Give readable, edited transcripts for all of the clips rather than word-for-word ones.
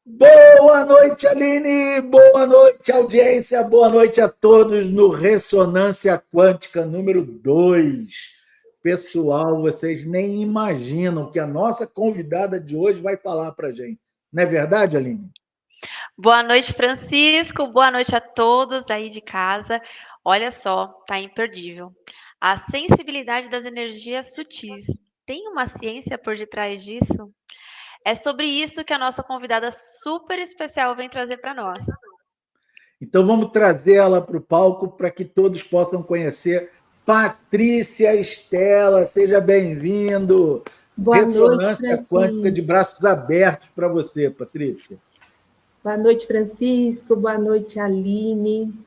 Boa noite, Aline! Boa noite, audiência! Boa noite a todos no Ressonância Quântica número 2. Pessoal, vocês nem imaginam o que a nossa convidada de hoje vai falar para a gente. Não é verdade, Aline? Boa noite, Francisco. Boa noite a todos aí de casa. Olha só, tá imperdível. A sensibilidade das energias sutis. Tem uma ciência por detrás disso? É sobre isso que a nossa convidada super especial vem trazer para nós. Então vamos trazer ela para o palco para que todos possam conhecer Patrícia Estela. Seja bem-vindo. Boa noite, Ressonância Quântica de Francisco. braços abertos para você, Patrícia. Boa noite, Francisco. Boa noite, Aline.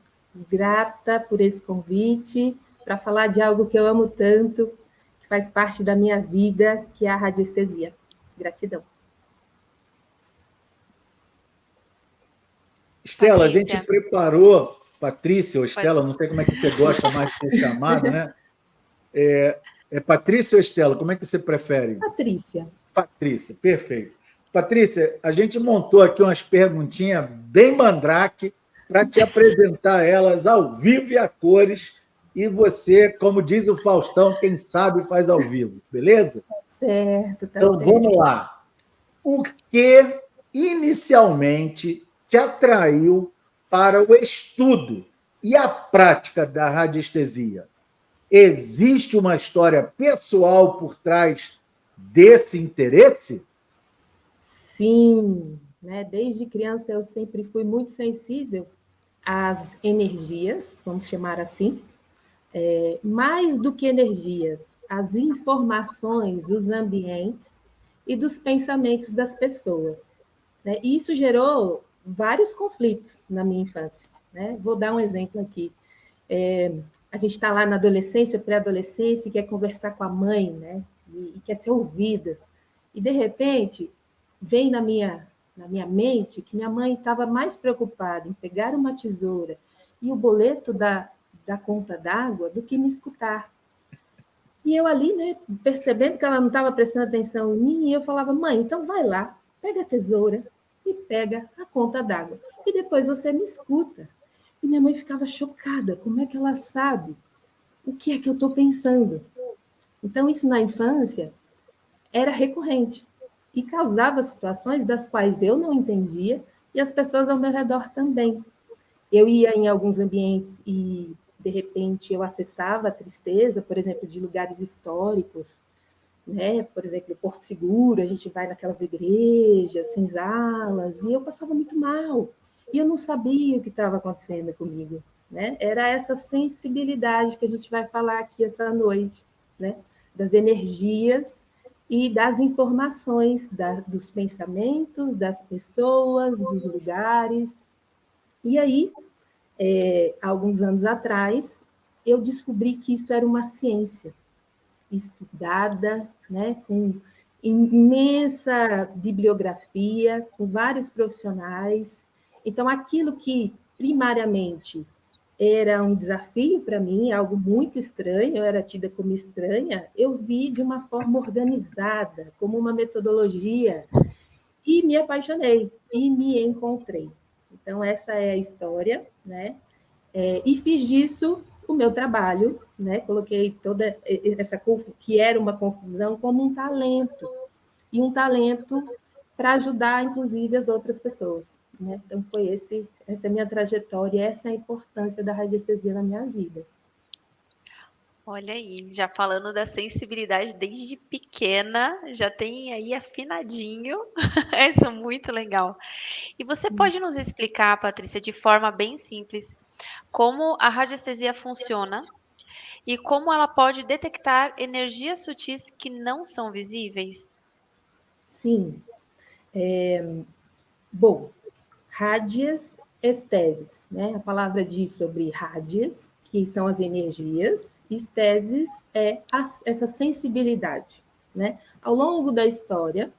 Grata por esse convite para falar de algo que eu amo tanto, que faz parte da minha vida, que é a radiestesia. Gratidão. Estela, a gente Patrícia, preparou, Patrícia ou Estela, pode- não sei como é que você gosta mais de ser chamada, né? É Patrícia ou Estela? Como é que você prefere? Patrícia. Patrícia, perfeito. Patrícia, a gente montou aqui umas perguntinhas bem mandrake para te apresentar elas ao vivo e a cores. E você, como diz o Faustão, quem sabe faz ao vivo, beleza? Certo, tá Então certo. vamos lá. O que inicialmente te atraiu para o estudo e a prática da radiestesia? Existe uma história pessoal por trás desse interesse? Sim, né? Desde criança eu sempre fui muito sensível às energias, vamos chamar assim, mais do que energias, as informações dos ambientes e dos pensamentos das pessoas, né? E isso gerou vários conflitos na minha infância, né? Vou dar um exemplo aqui. A gente está lá na adolescência, pré-adolescência, e quer conversar com a mãe, né? E quer ser ouvida. E, de repente, vem na minha mente que minha mãe estava mais preocupada em pegar uma tesoura e o boleto da conta d'água do que me escutar. E eu ali, né, percebendo que ela não estava prestando atenção em mim, eu falava, mãe, então vai lá, pega a tesoura e pega a conta d'água. E depois você me escuta. E minha mãe ficava chocada, como é que ela sabe o que é que eu estou pensando? Então, isso na infância era recorrente e causava situações das quais eu não entendia e as pessoas ao meu redor também. Eu ia em alguns ambientes e, de repente, eu acessava a tristeza, por exemplo, de lugares históricos, né? Por exemplo, Porto Seguro, a gente vai naquelas igrejas, senzalas, e eu passava muito mal. E eu não sabia o que estava acontecendo comigo, né? Era essa sensibilidade que a gente vai falar aqui essa noite, né? Das energias e das informações dos pensamentos, das pessoas, dos lugares. E aí, alguns anos atrás, eu descobri que isso era uma ciência estudada, né, com imensa bibliografia, com vários profissionais. Então, aquilo que primariamente era um desafio para mim, algo muito estranho, eu era tida como estranha, eu vi de uma forma organizada, como uma metodologia, e me apaixonei, e me encontrei. Então, essa é a história, né? E fiz disso o meu trabalho, né? Coloquei toda essa que era uma confusão como um talento, e um talento para ajudar, inclusive, as outras pessoas. Né? Então, essa é a minha trajetória, essa é a importância da radiestesia na minha vida. olha aí, já falando da sensibilidade desde pequena, já tem aí afinadinho. Isso é muito legal. E você pode nos explicar, Patrícia, de forma bem simples, como a radiestesia funciona e como ela pode detectar energias sutis que não são visíveis? Sim. Bom, rádias esteses, né? A palavra diz sobre rádias, que são as energias, esteses é essa sensibilidade, né? Ao longo da história,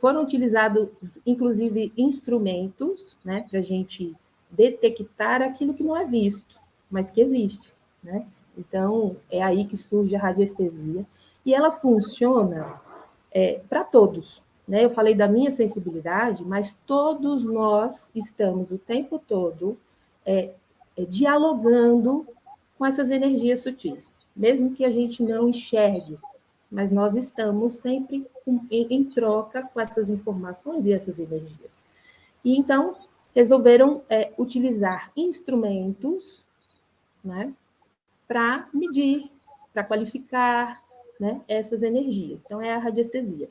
foram utilizados, inclusive, instrumentos, né, para a gente detectar aquilo que não é visto, mas que existe, né? Então, é aí que surge a radiestesia, e ela funciona para todos, né? Eu falei da minha sensibilidade, mas todos nós estamos o tempo todo dialogando com essas energias sutis, mesmo que a gente não enxergue, mas nós estamos sempre em troca com essas informações e essas energias. E então resolveram utilizar instrumentos, né, para medir, para qualificar, né, essas energias. Então, é a radiestesia.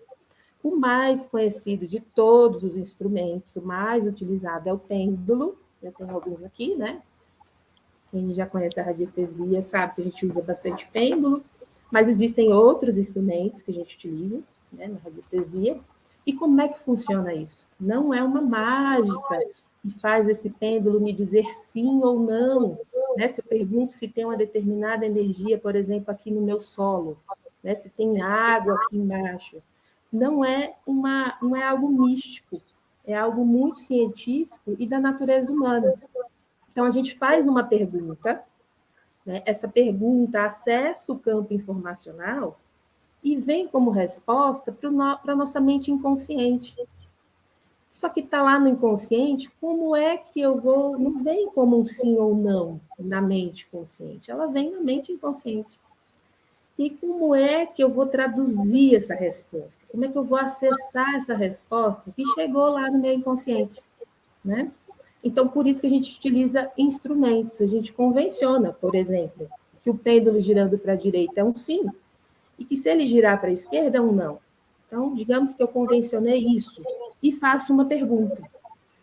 O mais conhecido de todos os instrumentos, o mais utilizado é o pêndulo. Eu tenho alguns aqui, né? Quem já conhece a radiestesia sabe que a gente usa bastante pêndulo, mas existem outros instrumentos que a gente utiliza, né, na radiestesia. E como é que funciona isso? Não é uma mágica que faz esse pêndulo me dizer sim ou não, né? Se eu pergunto se tem uma determinada energia, por exemplo, aqui no meu solo, né? Se tem água aqui embaixo, não é algo místico, é algo muito científico e da natureza humana. Então a gente faz uma pergunta, né? Essa pergunta acessa o campo informacional e vem como resposta para a nossa mente inconsciente. Só que está lá no inconsciente, como é que eu vou... Não vem como um sim ou não na mente consciente, ela vem na mente inconsciente. E como é que eu vou traduzir essa resposta? Como é que eu vou acessar essa resposta que chegou lá no meu inconsciente, né? Então, por isso que a gente utiliza instrumentos, a gente convenciona, por exemplo, que o pêndulo girando para a direita é um sim, e que se ele girar para a esquerda é um não. Então, digamos que eu convencionei isso e faço uma pergunta.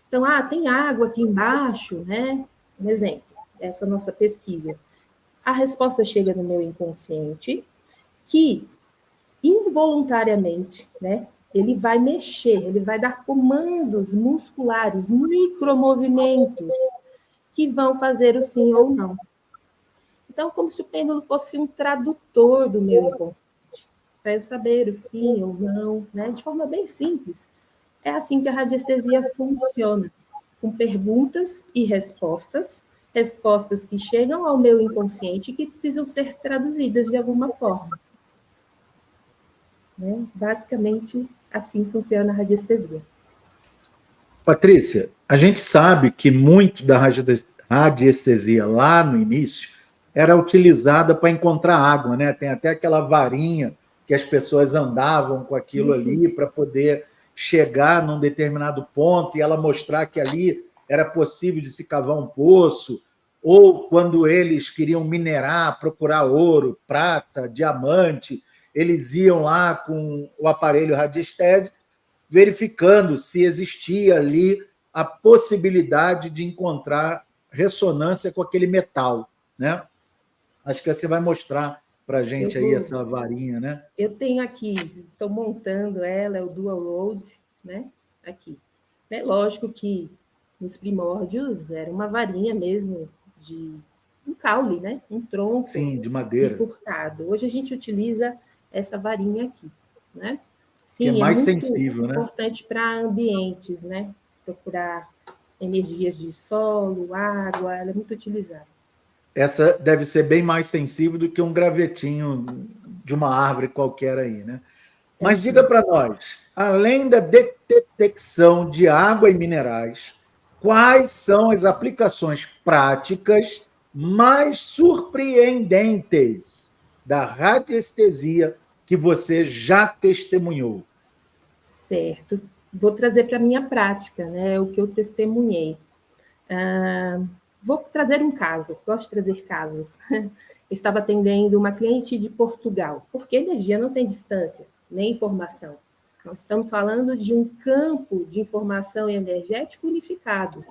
Então, tem água aqui embaixo, né? Um exemplo, essa nossa pesquisa. A resposta chega no meu inconsciente, que involuntariamente, né? Ele vai mexer, ele vai dar comandos musculares, micromovimentos, que vão fazer o sim ou não. Então, como se o pêndulo fosse um tradutor do meu inconsciente, para eu saber o sim ou não, né? De forma bem simples. É assim que a radiestesia funciona, com perguntas e respostas, respostas que chegam ao meu inconsciente e que precisam ser traduzidas de alguma forma. Né? Basicamente, assim funciona a radiestesia. Patrícia, a gente sabe que muito da radiestesia lá no início era utilizada para encontrar água, né? Tem até aquela varinha que as pessoas andavam com aquilo ali para poder chegar num determinado ponto e ela mostrar que ali era possível de se cavar um poço, ou quando eles queriam minerar, procurar ouro, prata, diamante, eles iam lá com o aparelho radiestésico verificando se existia ali a possibilidade de encontrar ressonância com aquele metal, né? Acho que você vai mostrar para a gente aí essa varinha, né? Eu tenho aqui, estou montando ela, é o Dual Road, né? Aqui. Né? Lógico que nos primórdios era uma varinha mesmo de um caule, né? Um tronco. Sim, de madeira. Bifurcado. Hoje a gente utiliza essa varinha aqui, né? Sim, que é mais muito sensível, né? Importante para ambientes, né? Procurar energias de solo, água, ela é muito utilizada. Essa deve ser bem mais sensível do que um gravetinho de uma árvore qualquer aí, né? Mas diga para nós, além da detecção de água e minerais, quais são as aplicações práticas mais surpreendentes da radiestesia que você já testemunhou? Certo. Vou trazer para a minha prática, né? O que eu testemunhei. Vou trazer um caso, gosto de trazer casos. Eu estava atendendo uma cliente de Portugal, porque energia não tem distância, nem informação. Nós estamos falando de um campo de informação energético unificado.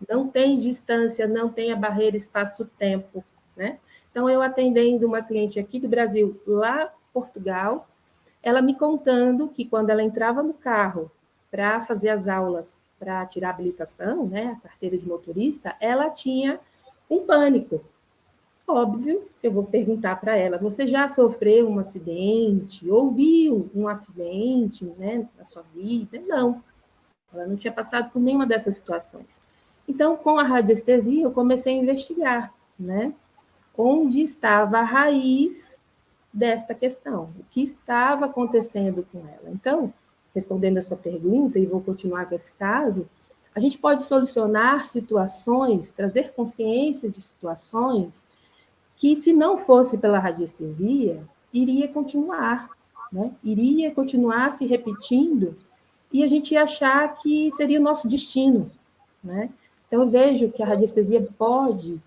Não tem distância, não tem a barreira espaço-tempo, né? Então, eu atendendo uma cliente aqui do Brasil, lá em Portugal, ela me contando que quando ela entrava no carro para fazer as aulas, para tirar a habilitação, né, a carteira de motorista, ela tinha um pânico. Óbvio, eu vou perguntar para ela, você já sofreu um acidente? Ouviu um acidente, né, na sua vida? Não, ela não tinha passado por nenhuma dessas situações. Então, com a radiestesia, eu comecei a investigar, né, onde estava a raiz desta questão, o que estava acontecendo com ela. Então, respondendo a sua pergunta, e vou continuar com esse caso, a gente pode solucionar situações, trazer consciência de situações que, se não fosse pela radiestesia, iria continuar, né? Iria continuar se repetindo e a gente ia achar que seria o nosso destino, né? Então, eu vejo que a radiestesia pode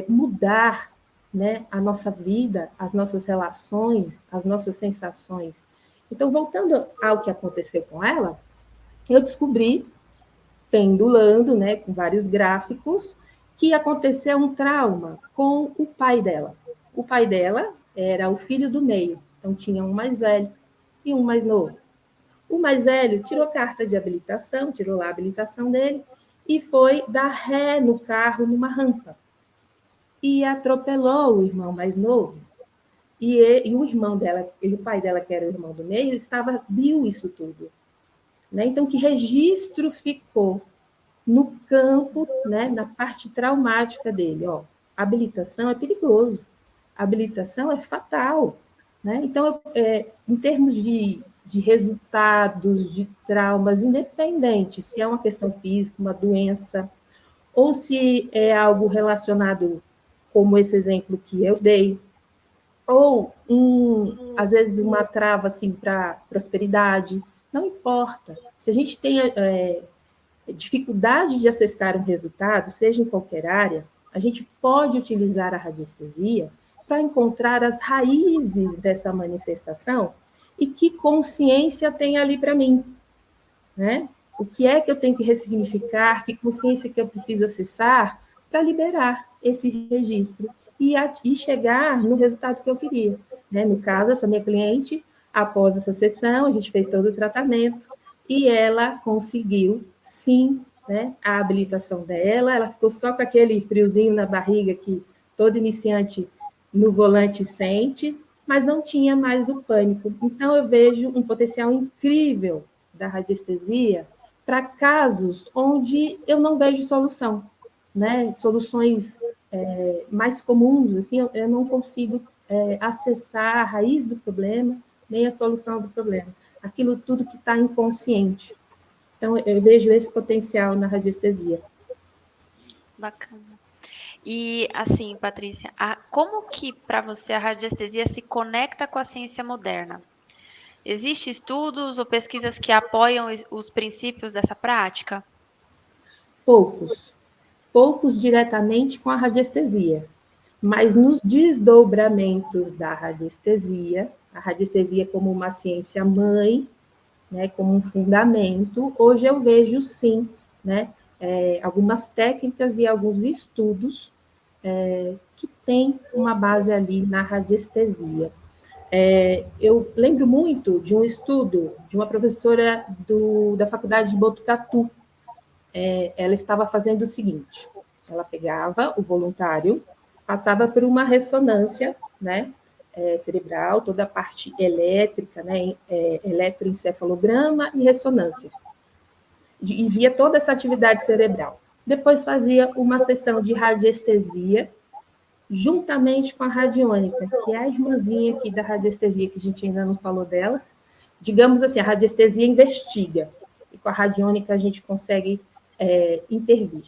mudar, né, a nossa vida, as nossas relações, as nossas sensações. Então, voltando ao que aconteceu com ela, eu descobri, pendulando, né, com vários gráficos, que aconteceu um trauma com o pai dela. O pai dela era o filho do meio, então tinha um mais velho e um mais novo. O mais velho tirou carta de habilitação, tirou lá a habilitação dele, e foi dar ré no carro numa rampa. E atropelou o irmão mais novo. E o irmão dela, o pai dela, que era o irmão do meio, viu isso tudo. Né? Então, que registro ficou no campo, né, na parte traumática dele? Ó, habilitação é perigoso, habilitação é fatal. Né? Então, em termos de resultados, de traumas, independente se é uma questão física, uma doença, ou se é algo relacionado, como esse exemplo que eu dei, ou, às vezes, uma trava assim, para prosperidade, não importa. Se a gente tem dificuldade de acessar um resultado, seja em qualquer área, a gente pode utilizar a radiestesia para encontrar as raízes dessa manifestação e que consciência tem ali para mim, né? O que é que eu tenho que ressignificar, que consciência que eu preciso acessar para liberar esse registro e chegar no resultado que eu queria. Né? No caso, essa minha cliente, após essa sessão, a gente fez todo o tratamento e ela conseguiu, sim, né, a habilitação dela, ela ficou só com aquele friozinho na barriga que todo iniciante no volante sente, mas não tinha mais o pânico. Então, eu vejo um potencial incrível da radiestesia para casos onde eu não vejo solução, né? Soluções mais comuns, assim, eu não consigo acessar a raiz do problema, nem a solução do problema. Aquilo tudo que está inconsciente. Então, eu vejo esse potencial na radiestesia. Bacana. E, assim, Patrícia, como que, para você, a radiestesia se conecta com a ciência moderna? Existem estudos ou pesquisas que apoiam os princípios dessa prática? Poucos diretamente com a radiestesia, mas nos desdobramentos da radiestesia, a radiestesia como uma ciência mãe, né, como um fundamento, hoje eu vejo sim, né, algumas técnicas e alguns estudos que têm uma base ali na radiestesia. Eu lembro muito de um estudo de uma professora da faculdade de Botucatu. Ela estava fazendo o seguinte: ela pegava o voluntário, passava por uma ressonância, né, cerebral, toda a parte elétrica, né, eletroencefalograma e ressonância, e via toda essa atividade cerebral. Depois fazia uma sessão de radiestesia, juntamente com a radiônica, que é a irmãzinha aqui da radiestesia, que a gente ainda não falou dela. Digamos assim, a radiestesia investiga, e com a radiônica a gente consegue intervir,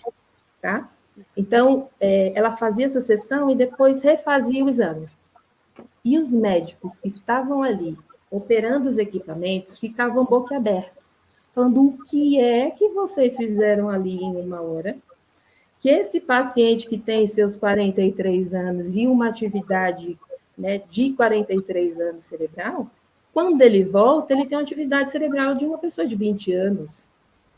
tá? Então, ela fazia essa sessão e depois refazia o exame. E os médicos que estavam ali, operando os equipamentos, ficavam boquiabertos, falando: o que é que vocês fizeram ali em uma hora? Que esse paciente que tem seus 43 anos e uma atividade, né, de 43 anos cerebral, quando ele volta, ele tem uma atividade cerebral de uma pessoa de 20 anos.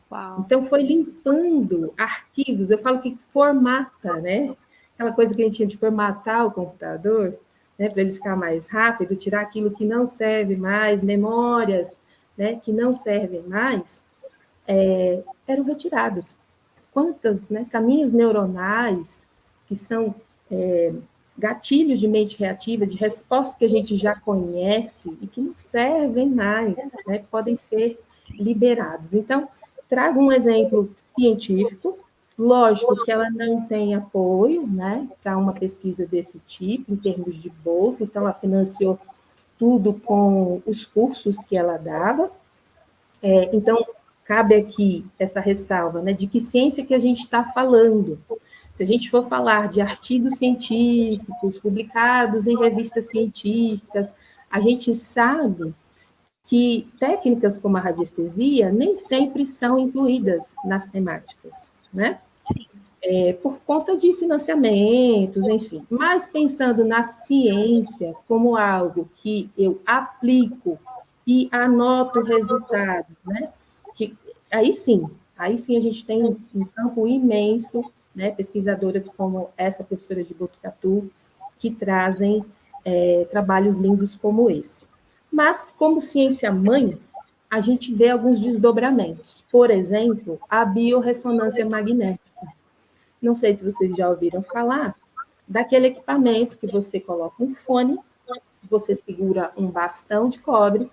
Uau. Então, foi limpando arquivos. Eu falo que formata, né? Aquela coisa que a gente tinha de formatar o computador, né, para ele ficar mais rápido, tirar aquilo que não serve mais, memórias, né, que não servem mais, eram retiradas. Quantos, né, caminhos neuronais que são gatilhos de mente reativa, de respostas que a gente já conhece e que não servem mais, né, podem ser liberados. Então, trago um exemplo científico. Lógico que ela não tem apoio, né, para uma pesquisa desse tipo, em termos de bolsa, então ela financiou tudo com os cursos que ela dava, Então, cabe aqui essa ressalva, né, de que ciência que a gente está falando. Se a gente for falar de artigos científicos publicados em revistas científicas, a gente sabe que técnicas como a radiestesia nem sempre são incluídas nas temáticas, né? Por conta de financiamentos, enfim. Mas pensando na ciência como algo que eu aplico e anoto resultados, né? Que, aí sim a gente tem um campo imenso, né? Pesquisadoras como essa professora de Botucatu, que trazem trabalhos lindos como esse. Mas, como ciência-mãe, a gente vê alguns desdobramentos. Por exemplo, a biorressonância magnética. Não sei se vocês já ouviram falar daquele equipamento que você coloca um fone, você segura um bastão de cobre,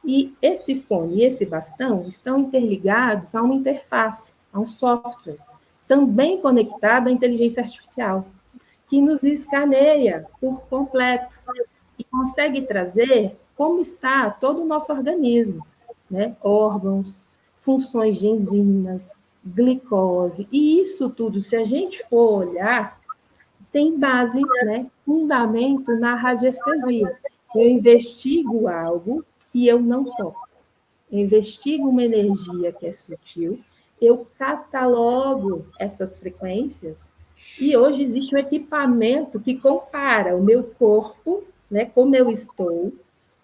e esse fone e esse bastão estão interligados a uma interface, a um software, também conectado à inteligência artificial, que nos escaneia por completo e consegue trazer como está todo o nosso organismo, né? Órgãos, funções de enzimas, glicose, e isso tudo, se a gente for olhar, tem base, né, fundamento na radiestesia. Eu investigo algo que eu não toco. Eu investigo uma energia que é sutil, eu catalogo essas frequências, e hoje existe um equipamento que compara o meu corpo, né, como eu estou,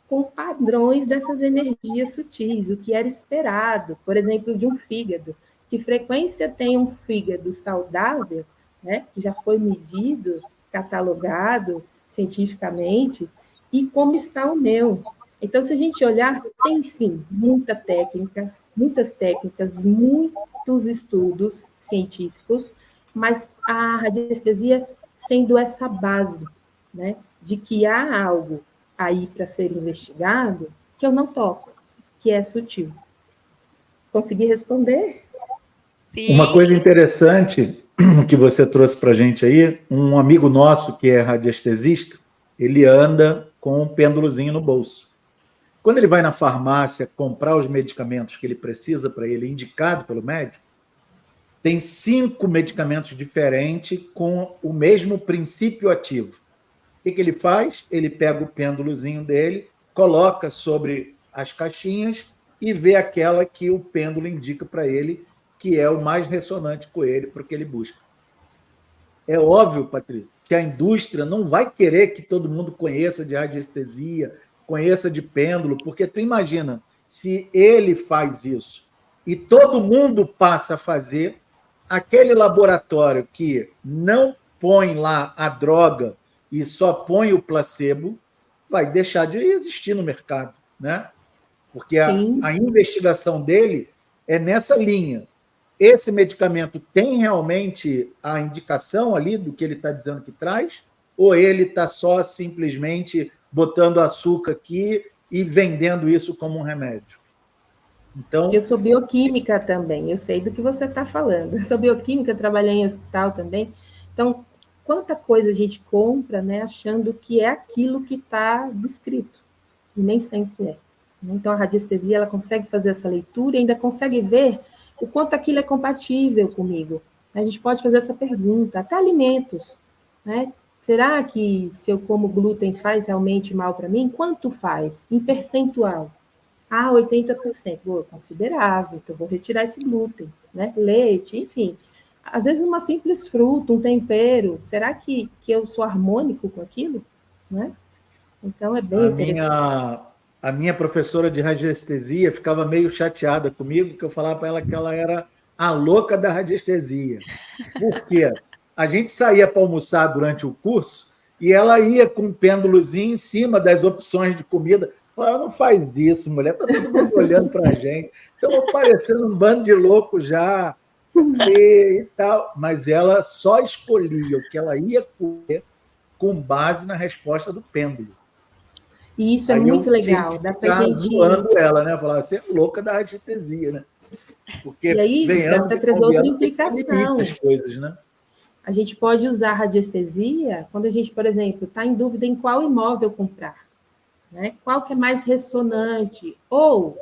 com padrões dessas energias sutis, o que era esperado, por exemplo, de um fígado. Que frequência tem um fígado saudável, né, que já foi medido, catalogado cientificamente, e como está o meu. Então, se a gente olhar, tem sim muita técnica, muitas técnicas, muitos estudos científicos, mas a radiestesia sendo essa base, né, de que há algo aí para ser investigado que eu não toco, que é sutil. Consegui responder? Sim. Uma coisa interessante que você trouxe para a gente aí, um amigo nosso que é radiestesista, ele anda com um pêndulozinho no bolso. Quando ele vai na farmácia comprar os medicamentos que ele precisa para ele, indicado pelo médico, tem 5 medicamentos diferentes com o mesmo princípio ativo. O que ele faz? Ele pega o pêndulozinho dele, coloca sobre as caixinhas e vê aquela que o pêndulo indica para ele, que é o mais ressonante com ele, para o que ele busca. É óbvio, Patrícia, que a indústria não vai querer que todo mundo conheça de radiestesia, conheça de pêndulo, porque tu imagina, se ele faz isso e todo mundo passa a fazer, aquele laboratório que não põe lá a droga e só põe o placebo, vai deixar de existir no mercado, né? Porque a investigação dele é nessa linha. Esse medicamento tem realmente a indicação ali do que ele está dizendo que traz? Ou ele está só simplesmente botando açúcar aqui e vendendo isso como um remédio? Então, eu sou bioquímica também, eu sei do que você está falando. Eu sou bioquímica, trabalhei em hospital também. Então, quanta coisa a gente compra, né, achando que é aquilo que está descrito, e nem sempre é. Então, a radiestesia, ela consegue fazer essa leitura e ainda consegue ver o quanto aquilo é compatível comigo. A gente pode fazer essa pergunta, até alimentos, né? Será que se eu como glúten faz realmente mal para mim? Quanto faz? Em percentual? 80%, considerável, então vou retirar esse glúten, né? Leite, enfim. Às vezes uma simples fruta, um tempero, será que eu sou harmônico com aquilo? Né? Então é bem interessante. A minha professora de radiestesia ficava meio chateada comigo, que eu falava para ela que ela era a louca da radiestesia. Por quê? A gente saía para almoçar durante o curso e ela ia com um pêndulozinho em cima das opções de comida. Falava, não faz isso, mulher, está todo mundo olhando para a gente. Estamos parecendo um bando de louco já, e tal. Mas ela só escolhia o que ela ia comer com base na resposta do pêndulo. E isso é muito legal. Dá para a gente zoando ela, né? Falar, você é louca da radiestesia, né? Porque e aí dá para trazer outra implicação. As coisas, né? A gente pode usar a radiestesia quando a gente, por exemplo, está em dúvida em qual imóvel comprar, né? Qual que é mais ressonante? Ou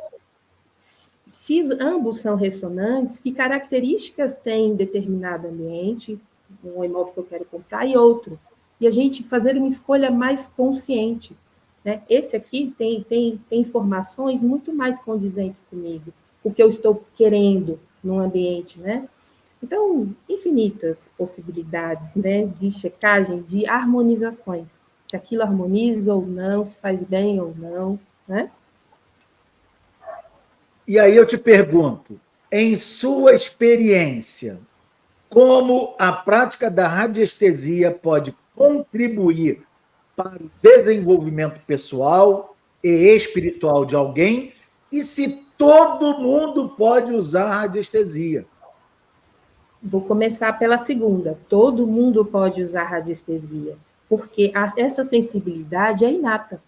se ambos são ressonantes, que características tem determinado ambiente, um imóvel que eu quero comprar e outro. E a gente fazer uma escolha mais consciente. Né? Esse aqui tem informações muito mais condizentes comigo, o que eu estou querendo num ambiente, né? Então, infinitas possibilidades, né, de checagem, de harmonizações. Se aquilo harmoniza ou não, se faz bem ou não, né? E aí eu te pergunto, em sua experiência, como a prática da radiestesia pode contribuir para o desenvolvimento pessoal e espiritual de alguém e se todo mundo pode usar a radiestesia? Vou começar pela segunda. Todo mundo pode usar radiestesia, porque essa sensibilidade é inata.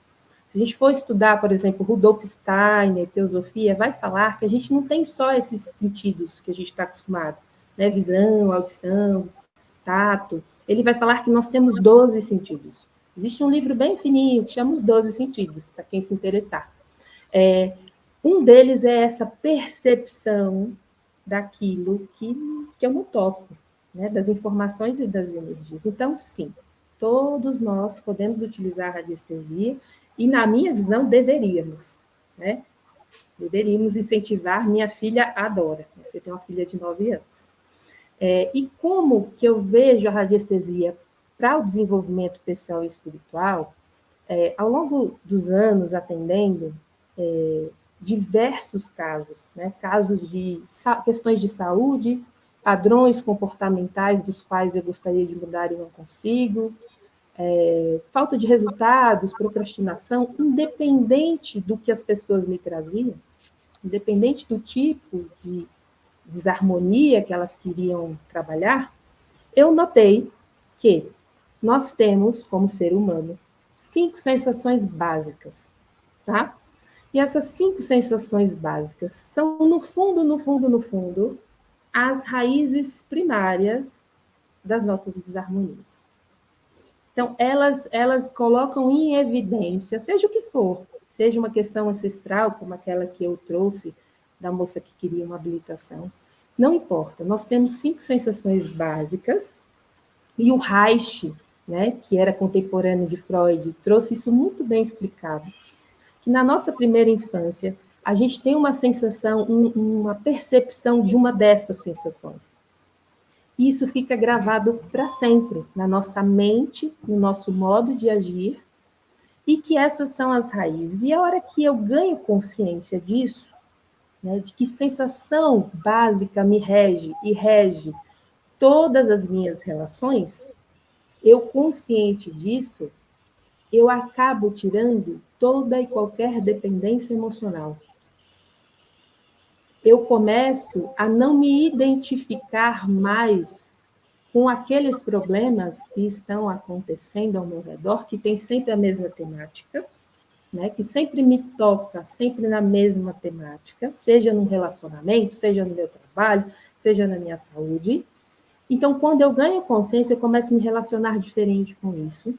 Se a gente for estudar, por exemplo, Rudolf Steiner, teosofia, vai falar que a gente não tem só esses sentidos que a gente está acostumado, né? Visão, audição, tato. Ele vai falar que nós temos 12 sentidos. Existe um livro bem fininho que chama Os 12 Sentidos, para quem se interessar. Um deles é essa percepção daquilo que eu não toco, né? Das informações e das energias. Então, sim, todos nós podemos utilizar a radiestesia e, na minha visão, deveríamos, né? Deveríamos incentivar. Minha filha adora. Eu tenho uma filha de 9 anos. E como que eu vejo a radiestesia para o desenvolvimento pessoal e espiritual? Ao longo dos anos, atendendo diversos casos, né? Casos de questões de saúde, padrões comportamentais dos quais eu gostaria de mudar e não consigo, falta de resultados, procrastinação, independente do que as pessoas me traziam, independente do tipo de desarmonia que elas queriam trabalhar, eu notei que nós temos, como ser humano, 5 sensações básicas, tá? E essas 5 sensações básicas são, no fundo, as raízes primárias das nossas desarmonias. Então, elas colocam em evidência, seja o que for, seja uma questão ancestral, como aquela que eu trouxe da moça que queria uma habilitação, não importa, nós temos 5 sensações básicas, e o Reich, né, que era contemporâneo de Freud, trouxe isso muito bem explicado, que na nossa primeira infância, a gente tem uma sensação, uma percepção de uma dessas sensações. E isso fica gravado para sempre na nossa mente, no nosso modo de agir, e que essas são as raízes. E a hora que eu ganho consciência disso, né, de que sensação básica me rege e rege todas as minhas relações, eu consciente disso, eu acabo tirando toda e qualquer dependência emocional. Eu começo a não me identificar mais com aqueles problemas que estão acontecendo ao meu redor, que tem sempre a mesma temática, né? Que sempre me toca, sempre na mesma temática, seja no relacionamento, seja no meu trabalho, seja na minha saúde. Então, quando eu ganho consciência, eu começo a me relacionar diferente com isso.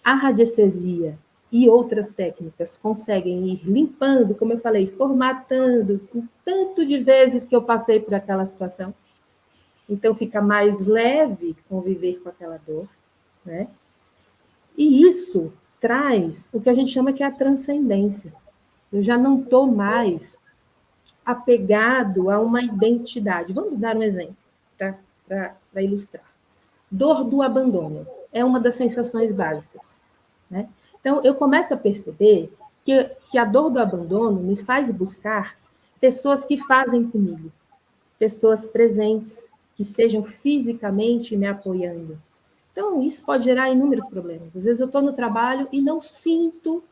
A radiestesia e outras técnicas conseguem ir limpando, como eu falei, formatando, o tanto de vezes que eu passei por aquela situação. Então, fica mais leve conviver com aquela dor, né? E isso traz o que a gente chama que é a transcendência. Eu já não estou mais apegado a uma identidade. Vamos dar um exemplo para ilustrar. Dor do abandono é uma das sensações básicas, né? Então, eu começo a perceber que a dor do abandono me faz buscar pessoas que fazem comigo, pessoas presentes, que estejam fisicamente me apoiando. Então, isso pode gerar inúmeros problemas. Às vezes eu estou no trabalho e não sinto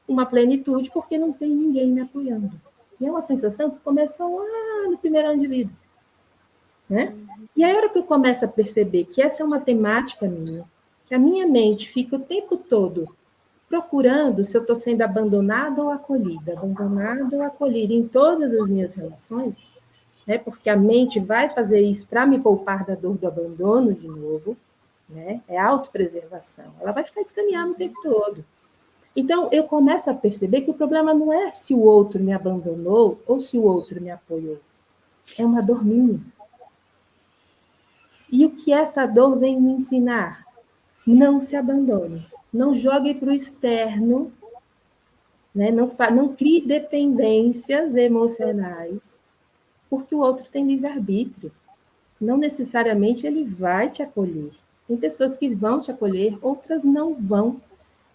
uma plenitude porque não tem ninguém me apoiando. E é uma sensação que começou lá no primeiro ano de vida, né? E aí, a hora que eu começo a perceber que essa é uma temática minha, que a minha mente fica o tempo todo procurando se eu estou sendo abandonada ou acolhida em todas as minhas relações, né? Porque a mente vai fazer isso para me poupar da dor do abandono de novo, né? É autopreservação. Ela vai ficar escaneando o tempo todo. Então, eu começo a perceber que o problema não é se o outro me abandonou ou se o outro me apoiou. É uma dor minha. E o que essa dor vem me ensinar? Não se abandone. Não jogue para o externo, né? Não crie dependências emocionais, porque o outro tem livre-arbítrio. Não necessariamente ele vai te acolher. Tem pessoas que vão te acolher, outras não vão.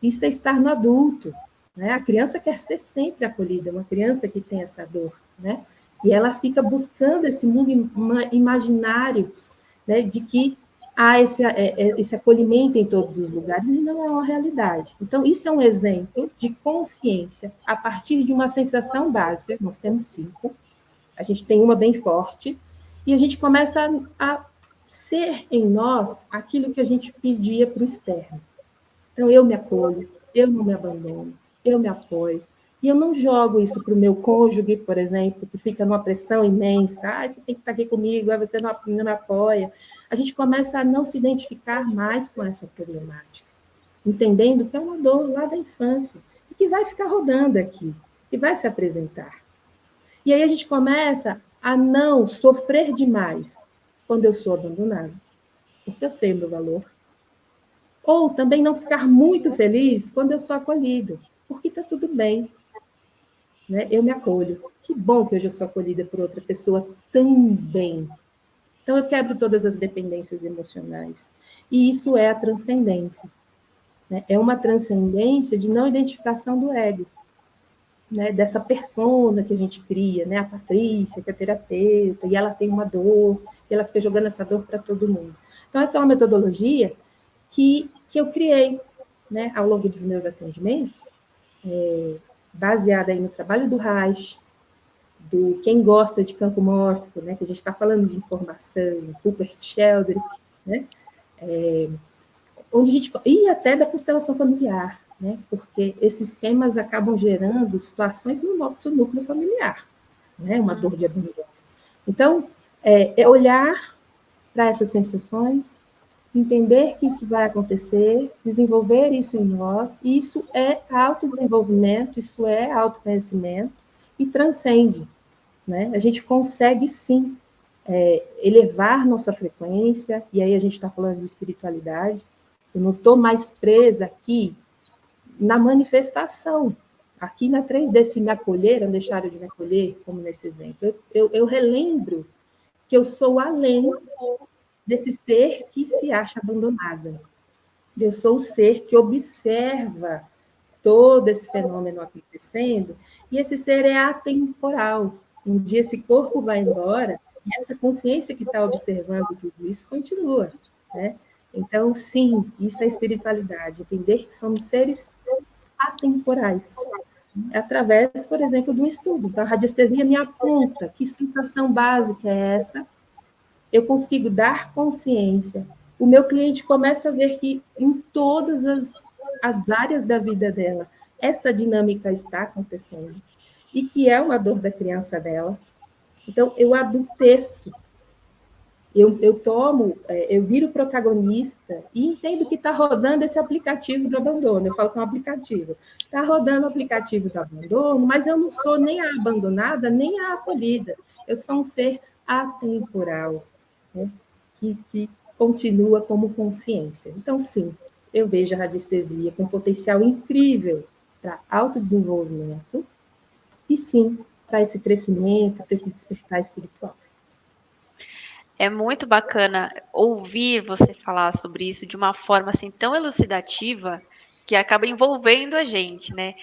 Isso é estar no adulto, né? A criança quer ser sempre acolhida, uma criança que tem essa dor, né? E ela fica buscando esse mundo imaginário, né, de que há esse acolhimento em todos os lugares e não é uma realidade. Então, isso é um exemplo de consciência a partir de uma sensação básica. Nós temos 5, a gente tem uma bem forte, e a gente começa a ser em nós aquilo que a gente pedia para o externo. Então, eu me acolho, eu não me abandono, eu me apoio. E eu não jogo isso para o meu cônjuge, por exemplo, que fica numa pressão imensa. Ah, você tem que estar aqui comigo, você não me apoia. A gente começa a não se identificar mais com essa problemática, entendendo que é uma dor lá da infância, e que vai ficar rodando aqui, que vai se apresentar. E aí a gente começa a não sofrer demais quando eu sou abandonada, porque eu sei o meu valor. Ou também não ficar muito feliz quando eu sou acolhido, porque está tudo bem, né? Eu me acolho. Que bom que hoje eu sou acolhida por outra pessoa também. Então eu quebro todas as dependências emocionais. E isso é a transcendência, né? É uma transcendência de não identificação do ego, né? Dessa persona que a gente cria, né? A Patrícia, que é terapeuta, e ela tem uma dor, e ela fica jogando essa dor para todo mundo. Então essa é uma metodologia que eu criei, né, ao longo dos meus atendimentos, baseada aí no trabalho do Reich, do quem gosta de campo mórfico, né, que a gente está falando de informação, Rupert Sheldrake, né, onde a gente, e até da constelação familiar, né, porque esses temas acabam gerando situações no nosso núcleo familiar, né, uma dor de abandono. Então, é olhar para essas sensações, entender que isso vai acontecer, desenvolver isso em nós, e isso é autodesenvolvimento, isso é autoconhecimento, e transcende, né? A gente consegue, sim, elevar nossa frequência, e aí a gente está falando de espiritualidade, eu não estou mais presa aqui na manifestação, aqui na 3D, se me acolheram, deixaram de me acolher, como nesse exemplo. Eu relembro que eu sou além desse ser que se acha abandonada. Eu sou o ser que observa todo esse fenômeno acontecendo, e esse ser é atemporal. Um dia esse corpo vai embora, e essa consciência que está observando tudo isso continua, né? Então, sim, isso é espiritualidade, entender que somos seres atemporais, através, por exemplo, de um estudo. Então, a radiestesia me aponta que sensação básica é essa, eu consigo dar consciência. O meu cliente começa a ver que em todas as áreas da vida dela, essa dinâmica está acontecendo, e que é uma dor da criança dela. Então, eu adulteço, eu viro protagonista e entendo que está rodando esse aplicativo do abandono. Eu falo que é um aplicativo. Está rodando o aplicativo do abandono, mas eu não sou nem a abandonada, nem a acolhida. Eu sou um ser atemporal, né? que continua como consciência. Então, sim, eu vejo a radiestesia com potencial incrível para autodesenvolvimento e, sim, para esse crescimento, para esse despertar espiritual. É muito bacana ouvir você falar sobre isso de uma forma assim tão elucidativa que acaba envolvendo a gente, né?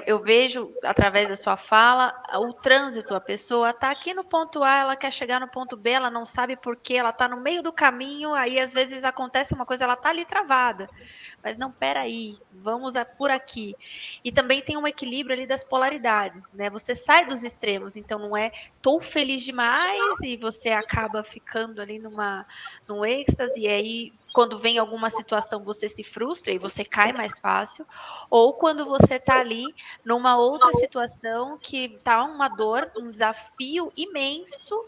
Eu vejo através da sua fala o trânsito, a pessoa está aqui no ponto A, ela quer chegar no ponto B, ela não sabe por quê, ela está no meio do caminho, aí às vezes acontece uma coisa, ela está ali travada. Mas não, peraí, vamos por aqui. E também tem um equilíbrio ali das polaridades, né? Você sai dos extremos, então não é tô feliz demais e você acaba ficando ali num êxtase, e aí quando vem alguma situação você se frustra e você cai mais fácil, ou quando você está ali numa outra situação que está uma dor, um desafio imenso,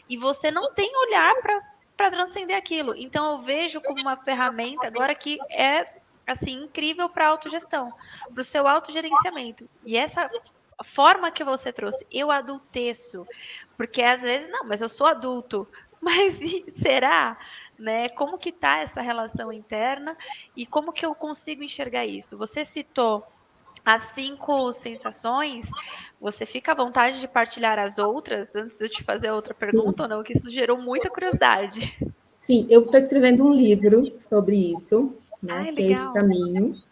e você não tem olhar para transcender aquilo. Então eu vejo como uma ferramenta agora que é assim, incrível para a autogestão, para o seu autogerenciamento. E essa forma que você trouxe, eu adulteço, porque às vezes, não, mas eu sou adulto, mas será? Né? Como que tá essa relação interna e como que eu consigo enxergar isso? Você citou as 5 sensações, você fica à vontade de partilhar as outras, antes de eu te fazer a outra Sim, pergunta ou não, que isso gerou muita curiosidade. sim, eu estou escrevendo um livro sobre isso, né, Ai, que é esse legal. caminho.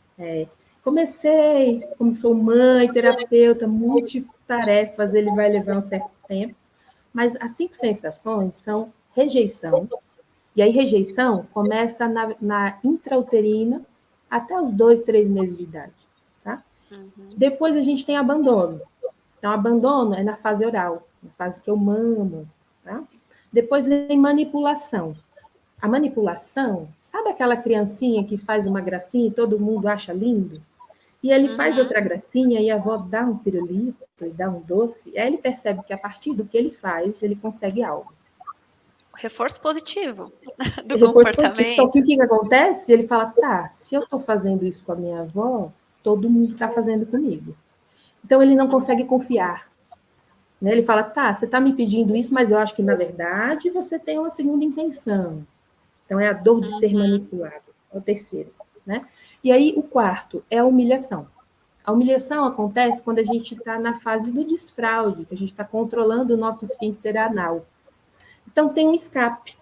Comecei, como sou mãe, terapeuta, multitarefas, ele vai levar um certo tempo, mas as 5 sensações são rejeição, e aí rejeição começa na intrauterina até os 2, 3 meses de idade, tá? Uhum. Depois a gente tem abandono. Então, abandono é na fase oral, na fase que eu mamo, tá? Depois vem manipulação. A manipulação, sabe aquela criancinha que faz uma gracinha e todo mundo acha lindo? E ele faz Uhum. outra gracinha e a avó dá um pirulito, dá um doce, e aí ele percebe que a partir do que ele faz, ele consegue algo. Reforço positivo do Reforço positivo. Só que comportamento. o que acontece? Ele fala, tá, se eu estou fazendo isso com a minha avó, todo mundo está fazendo comigo. Então ele não consegue confiar. Né? Ele fala, tá, você está me pedindo isso, mas eu acho que, na verdade, você tem uma segunda intenção. Então, é a dor de ser Uhum. manipulado. É o terceiro. Né? E aí, o quarto é a humilhação. A humilhação acontece quando a gente está na fase do desfraude, que a gente está controlando o nosso esfíncter anal. Então, tem um escape.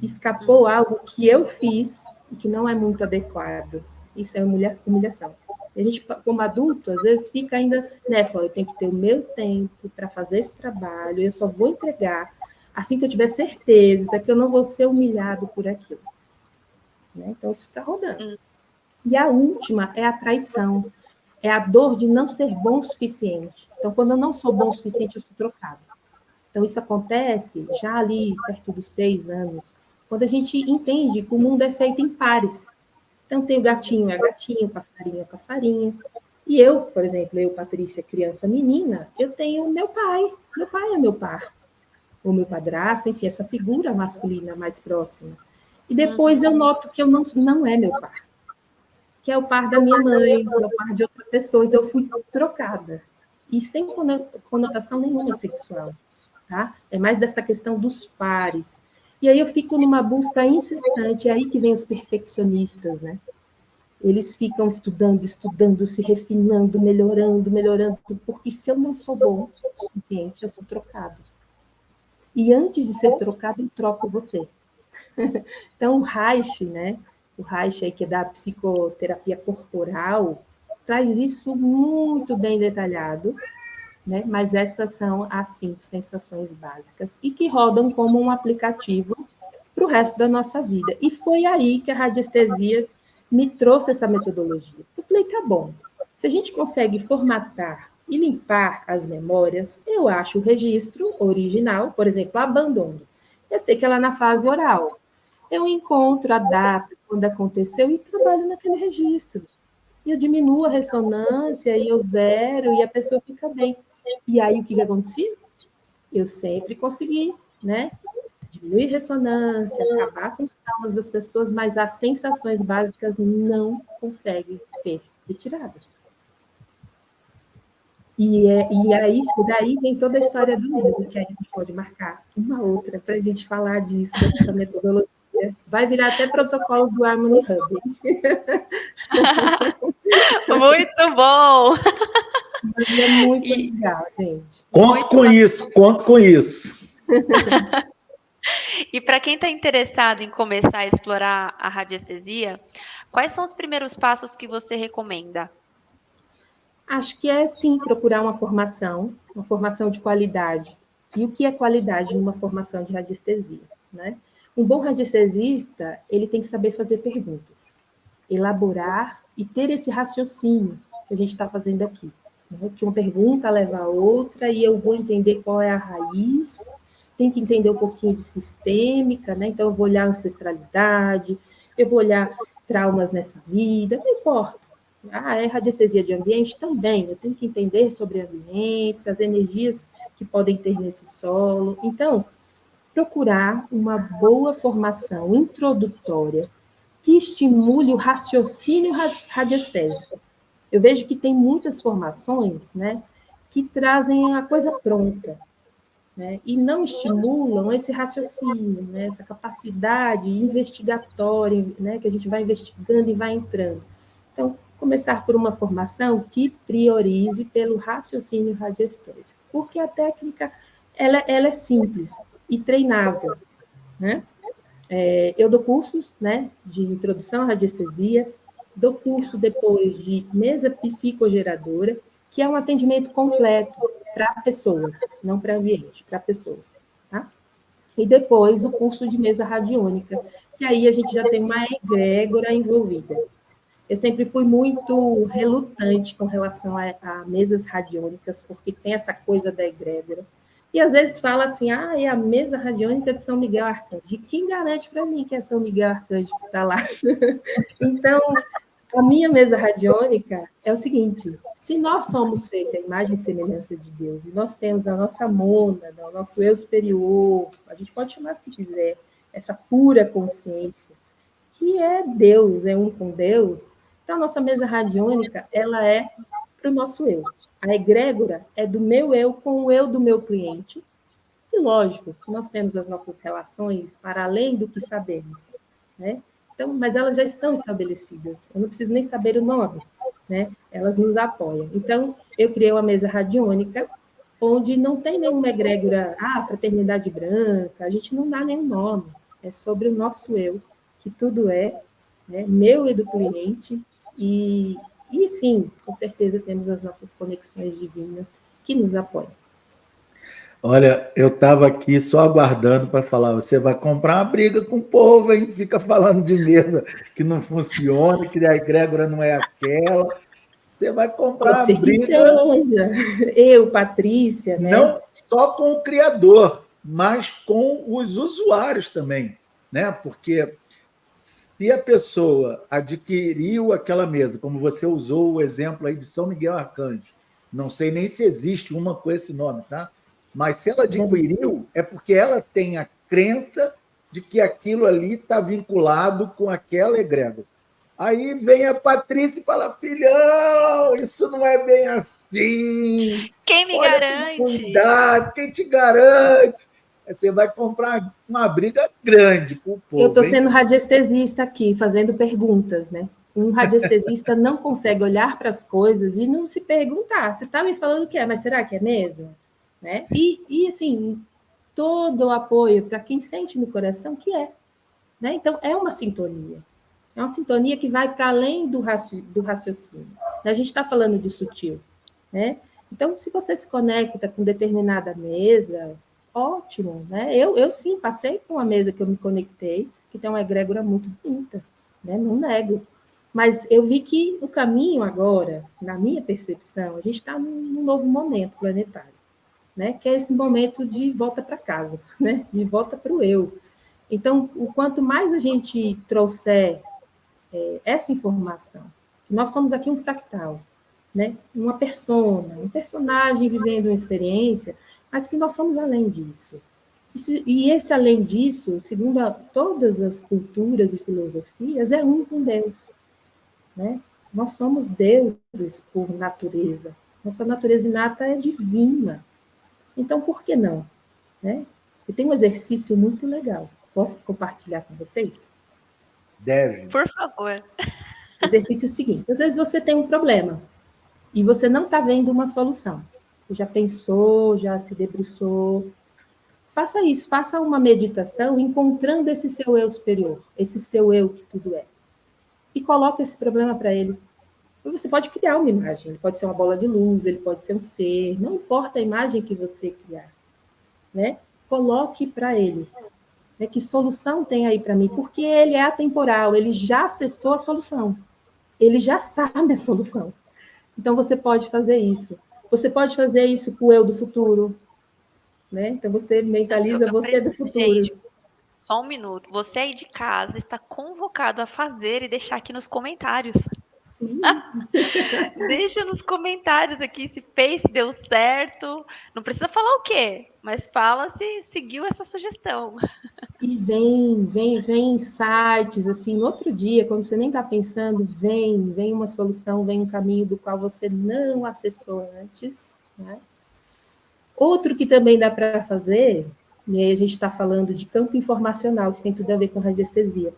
Escapou algo que eu fiz e que não é muito adequado. Isso é humilhação. E a gente, como adulto, às vezes fica ainda nessa, ó, eu tenho que ter o meu tempo para fazer esse trabalho, eu só vou entregar assim que eu tiver certeza que eu não vou ser humilhado por aquilo. Né? Então, isso fica rodando. E a última é a traição, é a dor de não ser bom o suficiente. Então, quando eu não sou bom o suficiente, eu sou trocado. Então, isso acontece já ali perto dos 6 anos, quando a gente entende que o mundo é feito em pares. Então, tem o gatinho é gatinho, o passarinho é passarinho. E eu, por exemplo, eu, Patrícia, criança menina, eu tenho meu pai. Meu pai é meu par. O meu padrasto, enfim, essa figura masculina mais próxima. E depois eu noto que eu não é meu par. Que é o par da minha mãe, é o par de outra pessoa. Então, eu fui trocada. E sem conotação nenhuma sexual. Tá? É mais dessa questão dos pares. E aí eu fico numa busca incessante, é aí que vem os perfeccionistas, né? Eles ficam estudando, estudando, se refinando, melhorando, melhorando, porque se eu não sou bom o suficiente, eu sou trocado. E antes de ser trocado, eu troco você. Então, o Reich, né? O Reich aí, que é da psicoterapia corporal, traz isso muito bem detalhado, né? Mas essas são as 5 sensações básicas e que rodam como um aplicativo para o resto da nossa vida. E foi aí que a radiestesia me trouxe essa metodologia. Eu falei, tá bom, se a gente consegue formatar e limpar as memórias, eu acho o registro original, por exemplo, abandono. Eu sei que ela é na fase oral. Eu encontro a data, quando aconteceu, e trabalho naquele registro. E eu diminuo a ressonância, e eu zero, e a pessoa fica bem. E aí, o que acontecia? Eu sempre consegui, né? Diminuir ressonância, acabar com os traumas das pessoas, mas as sensações básicas não conseguem ser retiradas. E aí, daí vem toda a história do livro, que a gente pode marcar uma outra para a gente falar disso, dessa metodologia. Vai virar até protocolo do Harmony Hub. Muito bom! Mas é muito legal, gente. Conto com isso, conto com isso. E para quem está interessado em começar a explorar a radiestesia, quais são os primeiros passos que você recomenda? Acho que é, sim, procurar uma formação de qualidade. E o que é qualidade numa formação de radiestesia? Né? Um bom radiestesista, ele tem que saber fazer perguntas, elaborar e ter esse raciocínio que a gente está fazendo aqui. Né? Que uma pergunta leva a outra e eu vou entender qual é a raiz, tem que entender um pouquinho de sistêmica, né? Então eu vou olhar ancestralidade, eu vou olhar traumas nessa vida, não importa. Ah, é radiestesia de ambiente? Também. Eu tenho que entender sobre ambientes, as energias que podem ter nesse solo. Então, procurar uma boa formação introdutória que estimule o raciocínio radiestésico. Eu vejo que tem muitas formações, né, que trazem a coisa pronta, né, e não estimulam esse raciocínio, né, essa capacidade investigatória, né, que a gente vai investigando e vai entrando. Então, começar por uma formação que priorize pelo raciocínio radiestésico, porque a técnica ela é simples e treinável, né? Eu dou cursos, né, de introdução à radiestesia, dou curso depois de mesa psicogeradora, que é um atendimento completo para pessoas, não para ambiente, para pessoas, tá? E depois o curso de mesa radiônica, que aí a gente já tem uma egrégora envolvida. Eu sempre fui muito relutante com relação a mesas radiônicas, porque tem essa coisa da egrégora. E às vezes fala assim, é a mesa radiônica de São Miguel Arcanjo. Quem garante para mim que é São Miguel Arcanjo que está lá? Então, a minha mesa radiônica é o seguinte: se nós somos feitos à imagem e semelhança de Deus, e nós temos a nossa mônada, o nosso eu superior, a gente pode chamar o que quiser, essa pura consciência, que é Deus, é um com Deus, então a nossa mesa radiônica, ela é para o nosso eu. A egrégora é do meu eu com o eu do meu cliente, e lógico, nós temos as nossas relações para além do que sabemos, né? Então, mas elas já estão estabelecidas, eu não preciso nem saber o nome, né? Elas nos apoiam. Então, eu criei uma mesa radiônica, onde não tem nenhuma egrégora, fraternidade branca, a gente não dá nenhum nome, é sobre o nosso eu, que tudo é, né, meu e do cliente, e sim, com certeza temos as nossas conexões divinas que nos apoiam. Olha, eu estava aqui só aguardando para falar, você vai comprar uma briga com o povo, hein? Fica falando de mesa que não funciona, que a egrégora não é aquela. Você vai comprar Pode ser uma que briga... seja. Eu, Patrícia, né? Não só com o criador, mas com os usuários também, né? Porque se a pessoa adquiriu aquela mesa, como você usou o exemplo aí de São Miguel Arcanjo, não sei nem se existe uma com esse nome, tá? Mas se ela adquiriu, é porque ela tem a crença de que aquilo ali está vinculado com aquela egrégora. Aí vem a Patrícia e fala, filhão, isso não é bem assim. Quem me Olha, garante? Cuidado, quem te garante? Aí você vai comprar uma briga grande com o povo. Eu estou sendo radiestesista aqui, fazendo perguntas, né? Um radiestesista não consegue olhar para as coisas e não se perguntar. Você está me falando que é, mas será que é mesmo? Né? E assim, todo o apoio para quem sente no coração que é. Né? Então, é uma sintonia. É uma sintonia que vai para além do raciocínio. A gente está falando de sutil. Né? Então, se você se conecta com determinada mesa, ótimo. Né? Eu sim, passei por uma mesa que eu me conectei, que tem uma egrégora muito bonita. Né? Não nego. Mas eu vi que o caminho agora, na minha percepção, a gente está num novo momento planetário. Né, que é esse momento de volta para casa, né, de volta para o eu. Então, o quanto mais a gente trouxer essa informação, que nós somos aqui um fractal, né, uma persona, um personagem vivendo uma experiência, mas que nós somos além disso. E esse além disso, segundo todas as culturas e filosofias, é um com Deus. Né? Nós somos deuses por natureza. Nossa natureza inata é divina. Então, por que não? Né? Eu tenho um exercício muito legal. Posso compartilhar com vocês? Deve. Por favor. O exercício é o seguinte: às vezes você tem um problema e você não está vendo uma solução. Você já pensou, já se debruçou. Faça isso, faça uma meditação encontrando esse seu eu superior, esse seu eu que tudo é. E coloque esse problema para ele. Você pode criar uma imagem, ele pode ser uma bola de luz, ele pode ser um ser, não importa a imagem que você criar. Né? Coloque para ele. Né? Que solução tem aí para mim? Porque ele é atemporal, ele já acessou a solução. Ele já sabe a solução. Então, você pode fazer isso. Você pode fazer isso com o eu do futuro. Né? Então, você mentaliza você do futuro. Gente, só um minuto. Você aí de casa está convocado a fazer e deixar aqui nos comentários. Sim. Deixa nos comentários aqui se fez, se deu certo. Não precisa falar o quê, mas fala se seguiu essa sugestão. E vem insights, assim, no outro dia, quando você nem está pensando, vem uma solução, vem um caminho do qual você não acessou antes, né? Outro que também dá para fazer, e aí a gente está falando de campo informacional, que tem tudo a ver com radiestesia.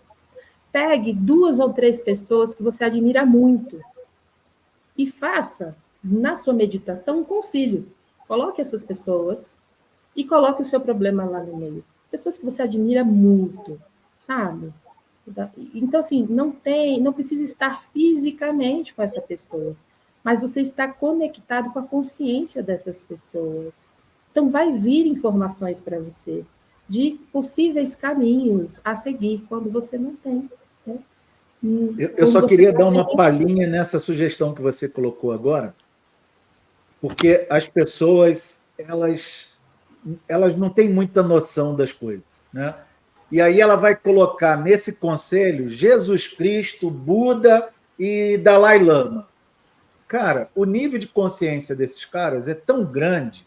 Pegue 2 ou 3 pessoas que você admira muito e faça, na sua meditação, um concílio. Coloque essas pessoas e coloque o seu problema lá no meio. Pessoas que você admira muito, sabe? Então, assim, não precisa estar fisicamente com essa pessoa, mas você está conectado com a consciência dessas pessoas. Então, vai vir informações para você de possíveis caminhos a seguir quando você não tem. Né? Eu só queria dar uma palhinha nessa sugestão que você colocou agora, porque as pessoas, elas não têm muita noção das coisas, né? E aí ela vai colocar nesse conselho Jesus Cristo, Buda e Dalai Lama. Cara, o nível de consciência desses caras é tão grande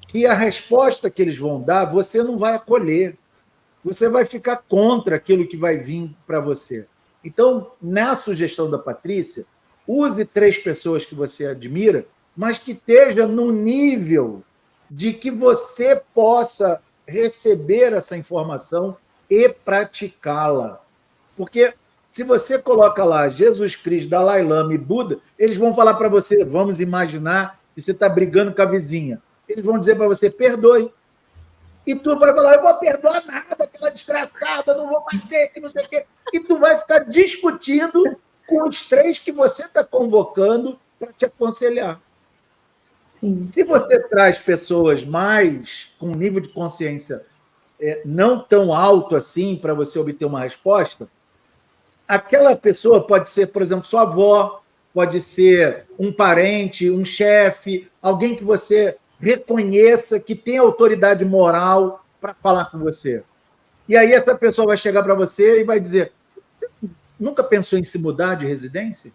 que a resposta que eles vão dar você não vai acolher. Você vai ficar contra aquilo que vai vir para você. Então, na sugestão da Patrícia, use 3 pessoas que você admira, mas que esteja no nível de que você possa receber essa informação e praticá-la. Porque se você coloca lá Jesus Cristo, Dalai Lama e Buda, eles vão falar para você, vamos imaginar que você está brigando com a vizinha. Eles vão dizer para você, perdoe. E tu vai falar, eu vou perdoar nada, aquela desgraçada, não vou mais ser, que não sei o quê. E tu vai ficar discutindo com os 3 que você está convocando para te aconselhar. Sim. Se você traz pessoas mais com um nível de consciência não tão alto assim para você obter uma resposta, aquela pessoa pode ser, por exemplo, sua avó, pode ser um parente, um chefe, alguém que você reconheça, que tem autoridade moral para falar com você. E aí essa pessoa vai chegar para você e vai dizer, nunca pensou em se mudar de residência?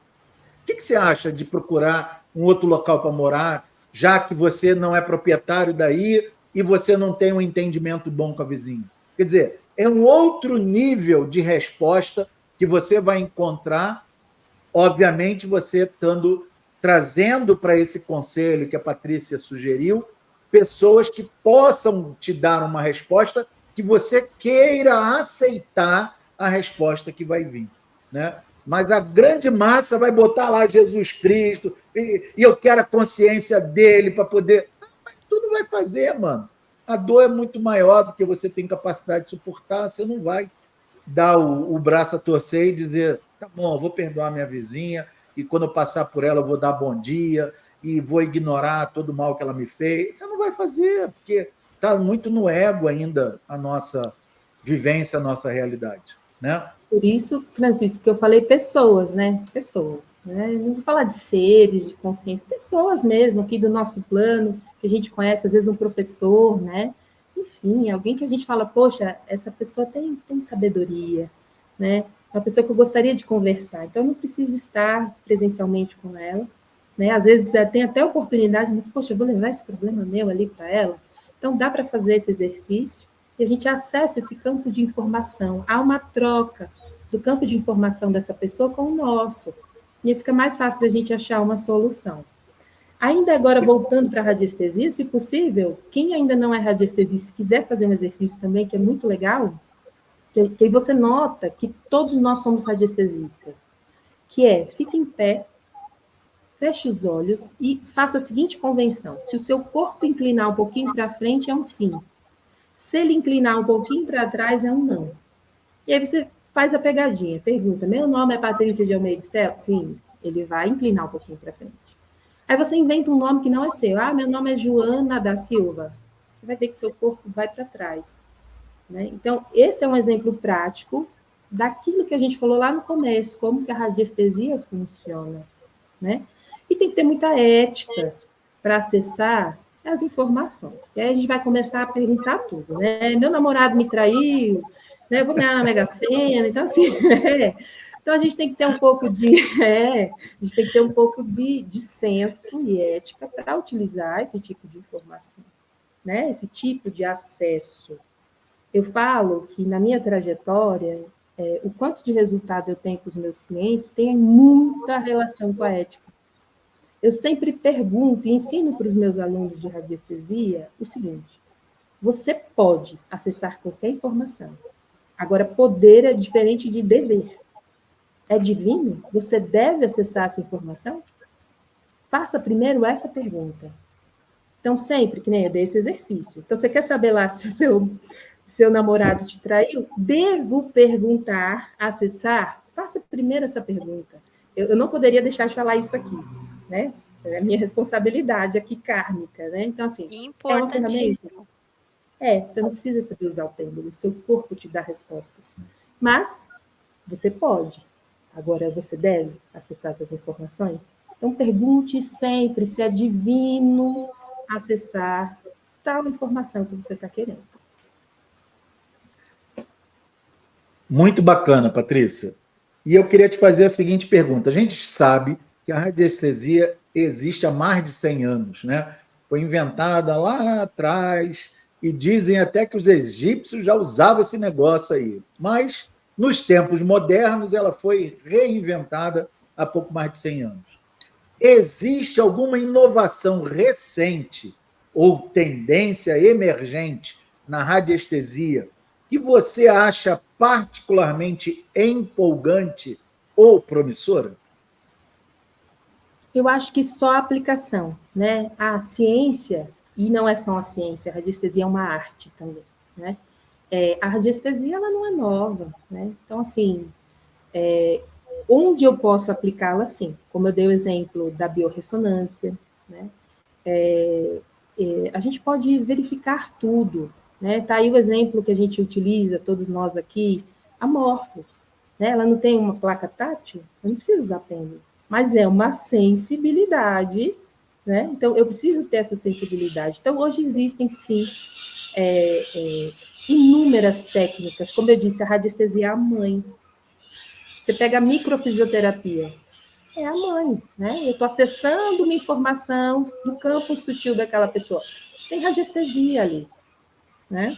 O que você acha de procurar um outro local para morar, já que você não é proprietário daí e você não tem um entendimento bom com a vizinha? Quer dizer, é um outro nível de resposta que você vai encontrar, obviamente você trazendo para esse conselho que a Patrícia sugeriu, pessoas que possam te dar uma resposta que você queira aceitar a resposta que vai vir, né? Mas a grande massa vai botar lá Jesus Cristo e eu quero a consciência dele para poder... Mas tu não vai fazer, mano. A dor é muito maior do que você tem capacidade de suportar, você não vai dar o braço a torcer e dizer, tá bom, eu vou perdoar minha vizinha e quando eu passar por ela eu vou dar bom dia e vou ignorar todo o mal que ela me fez. Você não vai fazer, porque está muito no ego ainda a nossa vivência, a nossa realidade, né? Por isso, Francisco, que eu falei pessoas, né? Pessoas, né? Não vou falar de seres, de consciência, pessoas mesmo, aqui do nosso plano, que a gente conhece, às vezes um professor, né? Enfim, alguém que a gente fala, poxa, essa pessoa tem sabedoria, né? Uma pessoa que eu gostaria de conversar. Então, eu não preciso estar presencialmente com ela, né? Às vezes tem até oportunidade, mas, poxa, eu vou levar esse problema meu ali para ela. Então, dá para fazer esse exercício e a gente acessa esse campo de informação. Há uma troca do campo de informação dessa pessoa com o nosso. E fica mais fácil da gente achar uma solução. Ainda agora, voltando para a radiestesia, se possível, quem ainda não é radiestesista, se quiser fazer um exercício também, que é muito legal, que aí você nota que todos nós somos radiestesistas, que é, fique em pé, feche os olhos e faça a seguinte convenção. Se o seu corpo inclinar um pouquinho para frente, é um sim. Se ele inclinar um pouquinho para trás, é um não. E aí você faz a pegadinha, pergunta, meu nome é Patrícia de Almeida Stella? Sim, ele vai inclinar um pouquinho para frente. Aí você inventa um nome que não é seu. Ah, meu nome é Joana da Silva. Você vai ver que seu corpo vai para trás. Né? Então, esse é um exemplo prático daquilo que a gente falou lá no começo, como que a radiestesia funciona. Né? E tem que ter muita ética para acessar as informações. E aí a gente vai começar a perguntar tudo. Né? Meu namorado me traiu, né? Eu vou ganhar na Mega Sena. Então, assim... Então, a gente tem que ter um pouco de senso e ética para utilizar esse tipo de informação, né? Esse tipo de acesso. Eu falo que na minha trajetória, o quanto de resultado eu tenho com os meus clientes tem muita relação com a ética. Eu sempre pergunto e ensino para os meus alunos de radiestesia o seguinte: você pode acessar qualquer informação. Agora, poder é diferente de dever. É divino? Você deve acessar essa informação? Faça primeiro essa pergunta. Então, sempre, que nem eu dei esse exercício. Então, você quer saber lá se seu namorado te traiu? Devo perguntar, acessar? Faça primeiro essa pergunta. Eu não poderia deixar de falar isso aqui, né? É a minha responsabilidade aqui kármica, né? Então, assim, é uma ferramenta? Você não precisa saber usar o pêndulo, o seu corpo te dá respostas. Mas você pode. Agora, você deve acessar essas informações? Então, pergunte sempre se é divino acessar tal informação que você está querendo. Muito bacana, Patrícia. E eu queria te fazer a seguinte pergunta. A gente sabe que a radiestesia existe há mais de 100 anos, né? Foi inventada lá atrás e dizem até que os egípcios já usavam esse negócio aí. Mas, nos tempos modernos, ela foi reinventada há pouco mais de 100 anos. Existe alguma inovação recente ou tendência emergente na radiestesia que você acha particularmente empolgante ou promissora? Eu acho que só a aplicação, né? A ciência, e não é só a ciência, a radiestesia é uma arte também, né? A radiestesia, ela não é nova, né? Então, assim, onde eu posso aplicá-la, sim, como eu dei o exemplo da biorressonância, né? A gente pode verificar tudo, né? Tá aí o exemplo que a gente utiliza, todos nós aqui, a Morphos, né? Ela não tem uma placa tátil, eu não preciso usar pêndulo, mas é uma sensibilidade, né? Então, eu preciso ter essa sensibilidade. Então, hoje existem, sim, inúmeras técnicas, como eu disse, a radiestesia é a mãe. Você pega a microfisioterapia, é a mãe, né? Eu estou acessando uma informação do campo sutil daquela pessoa. Tem radiestesia ali, né?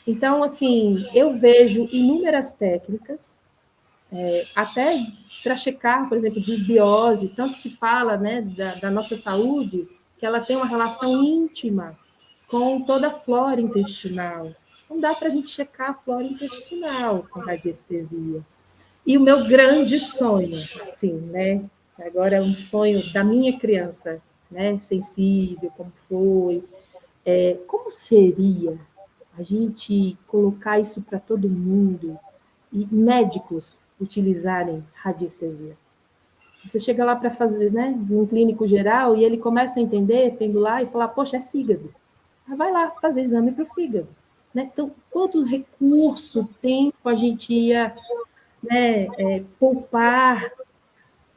Então, assim, eu vejo inúmeras técnicas, até para checar, por exemplo, desbiose, tanto se fala, né, da nossa saúde, que ela tem uma relação íntima com toda a flora intestinal. Não dá para a gente checar a flora intestinal com radiestesia. E o meu grande sonho, assim, né? Agora é um sonho da minha criança, né? Sensível, como foi. Como seria a gente colocar isso para todo mundo e médicos utilizarem radiestesia? Você chega lá para fazer, né? Um clínico geral e ele começa a entender, pendular e falar, poxa, é fígado. Vai lá fazer exame para o fígado. Né? Então, quanto recurso, tempo a gente ia, né, poupar,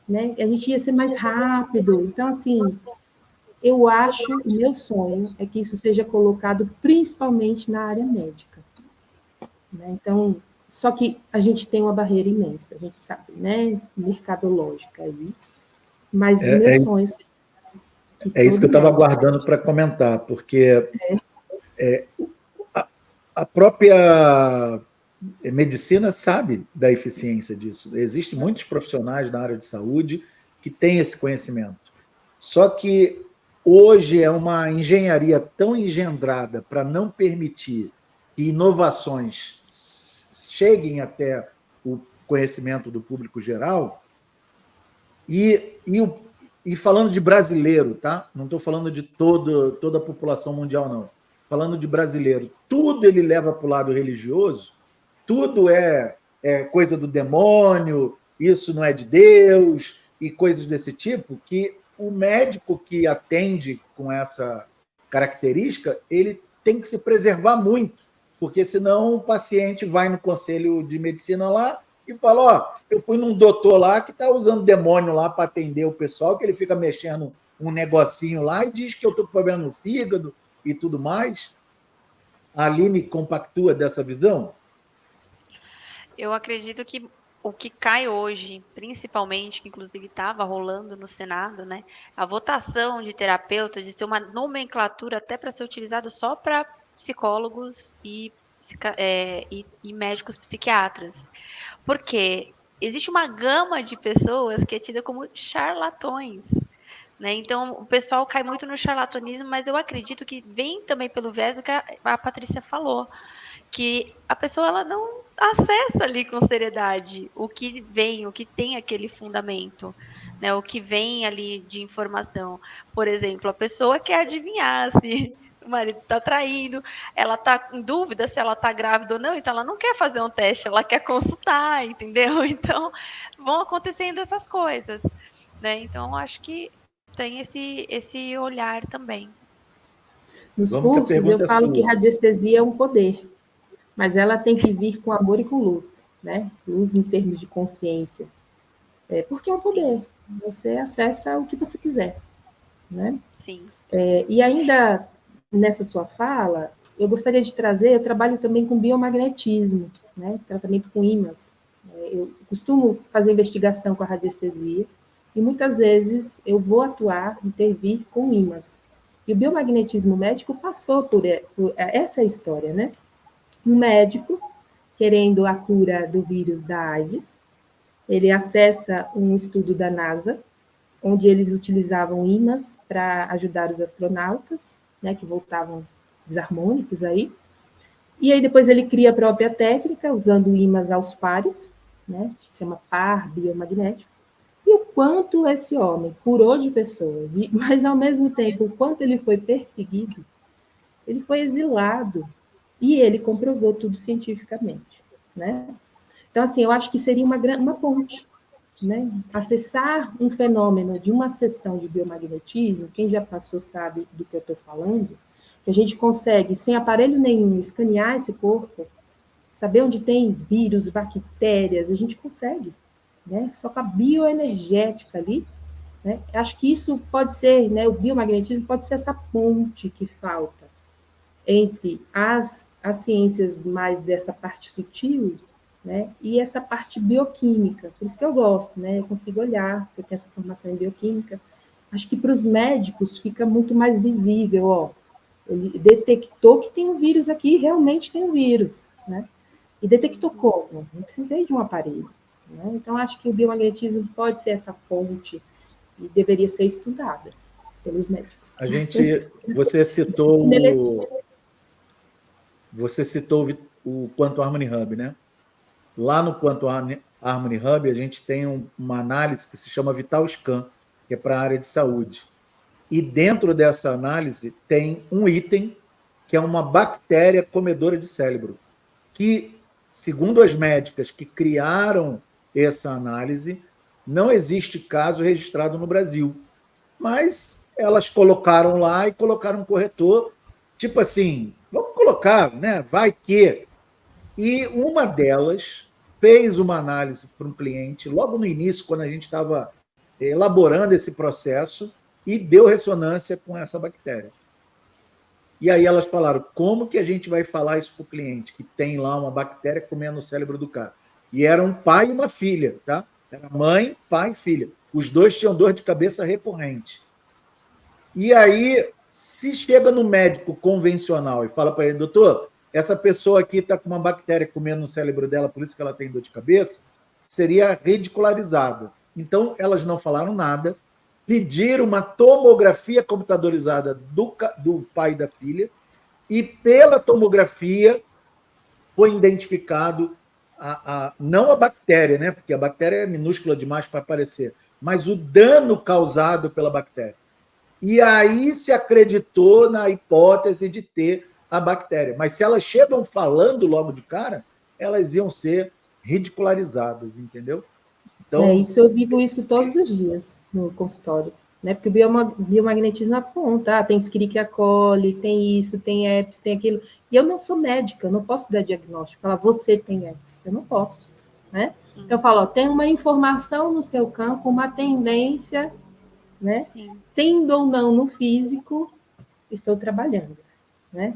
né? A gente ia ser mais rápido. Então, assim, eu acho, o meu sonho é que isso seja colocado principalmente na área médica. Né? Então, só que a gente tem uma barreira imensa, a gente sabe, né? Mercadológica aí. Mas o meu sonho é isso que eu estava aguardando para comentar, porque a própria medicina sabe da eficiência disso. Existem muitos profissionais na área de saúde que têm esse conhecimento. Só que hoje é uma engenharia tão engendrada para não permitir que inovações cheguem até o conhecimento do público geral. E falando de brasileiro, tá? Não estou falando de toda a população mundial, não. Falando de brasileiro, tudo ele leva para o lado religioso, tudo é coisa do demônio, isso não é de Deus, e coisas desse tipo, que o médico que atende com essa característica, ele tem que se preservar muito, porque senão o paciente vai no conselho de medicina lá e fala, ó, eu fui num doutor lá que está usando demônio lá para atender o pessoal, que ele fica mexendo um negocinho lá e diz que eu estou com problema no fígado e tudo mais. A Aline compactua dessa visão? Eu acredito que o que cai hoje, principalmente, que inclusive estava rolando no Senado, né? A votação de terapeutas, de ser uma nomenclatura até para ser utilizado só para psicólogos e e médicos psiquiatras. Porque existe uma gama de pessoas que é tida como charlatões, né? Então, o pessoal cai muito no charlatanismo, mas eu acredito que vem também pelo viés do que a Patrícia falou, que a pessoa ela não acessa ali com seriedade o que vem, o que tem aquele fundamento, né? O que vem ali de informação. Por exemplo, a pessoa quer adivinhar se o marido está traindo, ela está em dúvida se ela está grávida ou não, então ela não quer fazer um teste, ela quer consultar, entendeu? Então, vão acontecendo essas coisas, né? Então, acho que tem esse olhar também. Nos Vamos que a cursos, eu pergunta é falo que sua. radiestesia é um poder, mas ela tem que vir com amor e com luz, né? Luz em termos de consciência. Porque é um poder. Sim, Você acessa o que você quiser, né? sim. E ainda nessa sua fala, eu gostaria de trazer, eu trabalho também com biomagnetismo, né? Tratamento com ímãs. Eu costumo fazer investigação com a radiestesia e muitas vezes eu vou atuar, intervir com ímãs. E o biomagnetismo médico passou por essa história, né? Um médico querendo a cura do vírus da AIDS, ele acessa um estudo da NASA, onde eles utilizavam ímãs para ajudar os astronautas, né, que voltavam desarmônicos aí. E aí depois ele cria a própria técnica, usando ímãs aos pares, né, que chama par biomagnético. E o quanto esse homem curou de pessoas, mas ao mesmo tempo, o quanto ele foi perseguido, ele foi exilado, e ele comprovou tudo cientificamente, né? Então, assim, eu acho que seria uma ponte, né? Acessar um fenômeno de uma sessão de biomagnetismo, quem já passou sabe do que eu estou falando, que a gente consegue, sem aparelho nenhum, escanear esse corpo, saber onde tem vírus, bactérias, a gente consegue, né? Só com a bioenergética ali, né? Acho que isso pode ser, né? O biomagnetismo pode ser essa ponte que falta entre as ciências mais dessa parte sutil, né, e essa parte bioquímica. Por isso que eu gosto, né, eu consigo olhar, porque eu tenho essa formação em bioquímica. Acho que para os médicos fica muito mais visível, ó, ele detectou que tem um vírus aqui, realmente tem um vírus, né? E detectou como? Não precisei de um aparelho. Né? Então, acho que o biomagnetismo pode ser essa ponte e deveria ser estudada pelos médicos. Você citou o Quantum Harmony Hub, né? Lá no Quantum Harmony Hub, a gente tem uma análise que se chama Vital Scan, que é para a área de saúde. E dentro dessa análise tem um item que é uma bactéria comedora de cérebro, que, segundo as médicas que criaram essa análise, não existe caso registrado no Brasil. Mas elas colocaram lá e colocaram um corretor, tipo assim, vamos colocar, né? Vai que. E uma delas fez uma análise para um cliente, logo no início, quando a gente estava elaborando esse processo, e deu ressonância com essa bactéria. E aí elas falaram, como que a gente vai falar isso para o cliente, que tem lá uma bactéria comendo o cérebro do cara? E era um pai e uma filha, tá? Era mãe, pai e filha. Os dois tinham dor de cabeça recorrente. E aí, se chega no médico convencional e fala para ele, doutor, essa pessoa aqui está com uma bactéria comendo no cérebro dela, por isso que ela tem dor de cabeça, seria ridicularizado. Então, elas não falaram nada, pediram uma tomografia computadorizada do pai e da filha, e pela tomografia foi identificado não a bactéria, né? Porque a bactéria é minúscula demais para aparecer, mas o dano causado pela bactéria. E aí se acreditou na hipótese de ter a bactéria. Mas se elas chegam falando logo de cara, elas iam ser ridicularizadas, entendeu? Então, isso eu vivo isso todos os dias no consultório, né? Porque o biomagnetismo aponta, tem Escherichia coli, tem isso, tem herpes, tem aquilo. E eu não sou médica, eu não posso dar diagnóstico, falar, você tem herpes, eu não posso, né? Então, eu falo, ó, tem uma informação no seu campo, uma tendência, né? Sim. Tendo ou não no físico, estou trabalhando, né?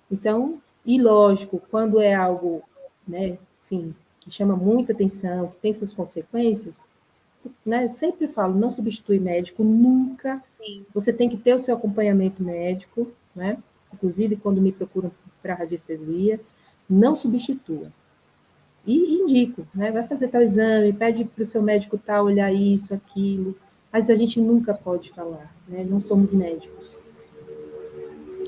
Então, e lógico, quando é algo, né, assim, que chama muita atenção, que tem suas consequências, né? Sempre falo, não substitui médico, nunca. Sim. Você tem que ter o seu acompanhamento médico, né? Inclusive quando me procuram para radiestesia, não substitua. E indico, né? Vai fazer tal exame, pede para o seu médico tal olhar isso, aquilo, mas a gente nunca pode falar, né? Não somos médicos.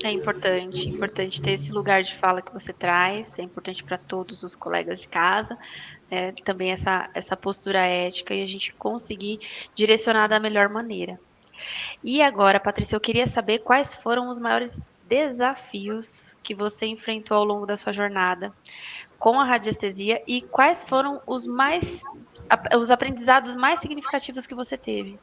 É importante ter esse lugar de fala que você traz, é importante para todos os colegas de casa, também essa postura ética e a gente conseguir direcionar da melhor maneira. E agora, Patrícia, eu queria saber quais foram os maiores desafios que você enfrentou ao longo da sua jornada com a radiestesia e quais foram os aprendizados mais significativos que você teve?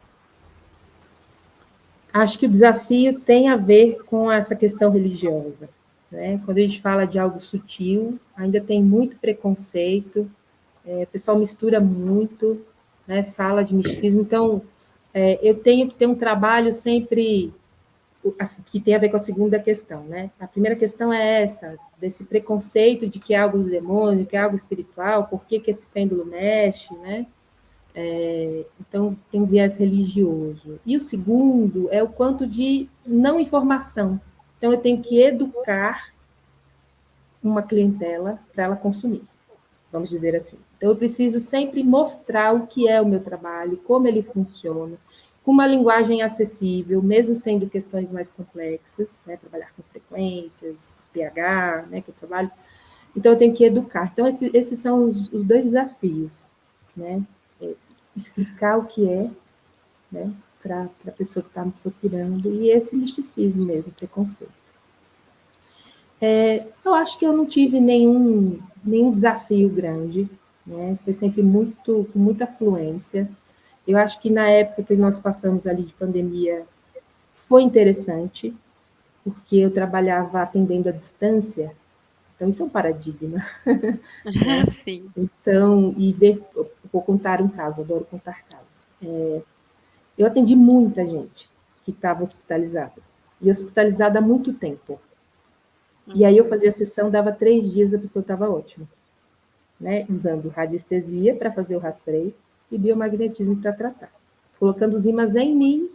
Acho que o desafio tem a ver com essa questão religiosa, né? Quando a gente fala de algo sutil, ainda tem muito preconceito, o pessoal mistura muito, né? Fala de misticismo, então eu tenho que ter um trabalho sempre assim, que tem a ver com a segunda questão, né? A primeira questão é essa, desse preconceito de que é algo do demônio, que é algo espiritual, por que esse pêndulo mexe, né? Então, tem um viés religioso. E o segundo é o quanto de não informação. Então, eu tenho que educar uma clientela para ela consumir, vamos dizer assim. Então, eu preciso sempre mostrar o que é o meu trabalho, como ele funciona, com uma linguagem acessível, mesmo sendo questões mais complexas, né? Trabalhar com frequências, pH, né? Que eu trabalho. Então, eu tenho que educar. Então, esses são os dois desafios, né? Explicar o que é, né, para a pessoa que está me procurando, e esse misticismo mesmo, preconceito. Eu acho que eu não tive nenhum desafio grande, né, foi sempre com muita fluência. Eu acho que na época que nós passamos ali de pandemia, foi interessante, porque eu trabalhava atendendo à distância, então isso é um paradigma. Né? Sim. Então, vou contar um caso, adoro contar casos. Eu atendi muita gente que estava hospitalizada, e hospitalizada há muito tempo. E aí eu fazia a sessão, dava 3 dias, a pessoa estava ótima, né? Usando radiestesia para fazer o rastreio e biomagnetismo para tratar. Colocando os ímãs em mim,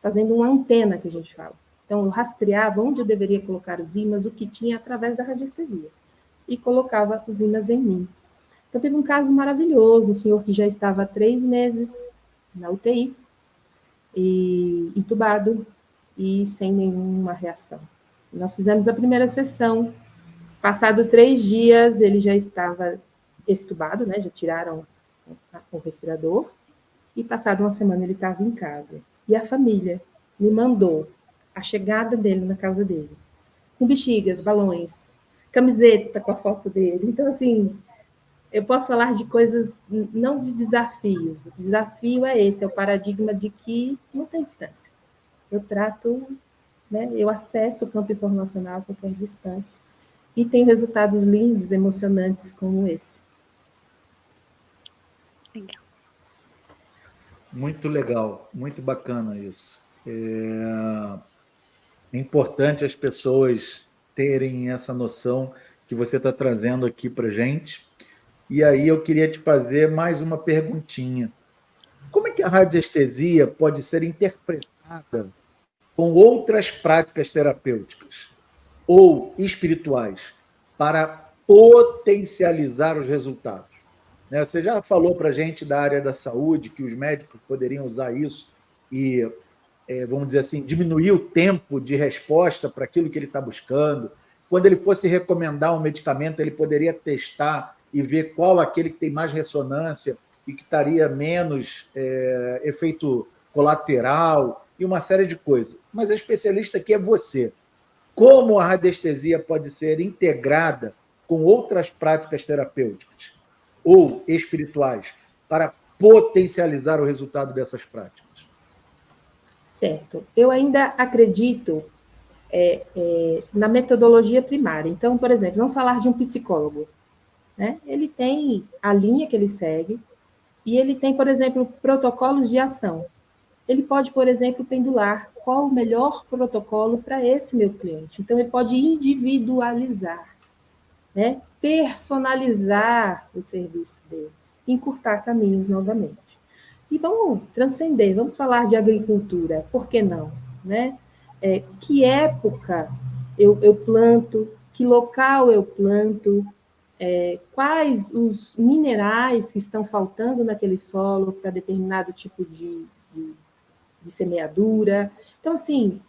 fazendo uma antena, que a gente fala. Então, eu rastreava onde eu deveria colocar os ímãs, o que tinha através da radiestesia. E colocava os ímãs em mim. Então, teve um caso maravilhoso, um senhor que já estava há 3 meses na UTI, e entubado e sem nenhuma reação. Nós fizemos a primeira sessão, passado 3 dias ele já estava extubado, né? Já tiraram o respirador, e passado uma semana ele estava em casa. E a família me mandou a chegada dele na casa dele, com bexigas, balões, camiseta com a foto dele. Então, assim, eu posso falar de coisas, não de desafios. O desafio é esse, é o paradigma de que não tem distância. Eu trato, né, eu acesso o campo informacional a qualquer distância. E tem resultados lindos, emocionantes como esse. Legal. Muito legal, muito bacana isso. É importante as pessoas terem essa noção que você está trazendo aqui para a gente. E aí eu queria te fazer mais uma perguntinha. Como é que a radiestesia pode ser interpretada com outras práticas terapêuticas ou espirituais para potencializar os resultados? Você já falou para a gente da área da saúde, que os médicos poderiam usar isso e, vamos dizer assim, diminuir o tempo de resposta para aquilo que ele está buscando. Quando ele fosse recomendar um medicamento, ele poderia testar e ver qual aquele que tem mais ressonância e que estaria menos efeito colateral e uma série de coisas. Mas a especialista aqui é você. Como a radiestesia pode ser integrada com outras práticas terapêuticas ou espirituais para potencializar o resultado dessas práticas? Certo. Eu ainda acredito na metodologia primária. Então, por exemplo, vamos falar de um psicólogo, né? Ele tem a linha que ele segue e ele tem, por exemplo, protocolos de ação. Ele pode, por exemplo, pendular qual o melhor protocolo para esse meu cliente. Então, ele pode individualizar, né? Personalizar o serviço dele, encurtar caminhos novamente. E vamos transcender, vamos falar de agricultura, por que não? Né? Que época eu planto, que local eu planto, quais os minerais que estão faltando naquele solo para determinado tipo de semeadura. Então, assim,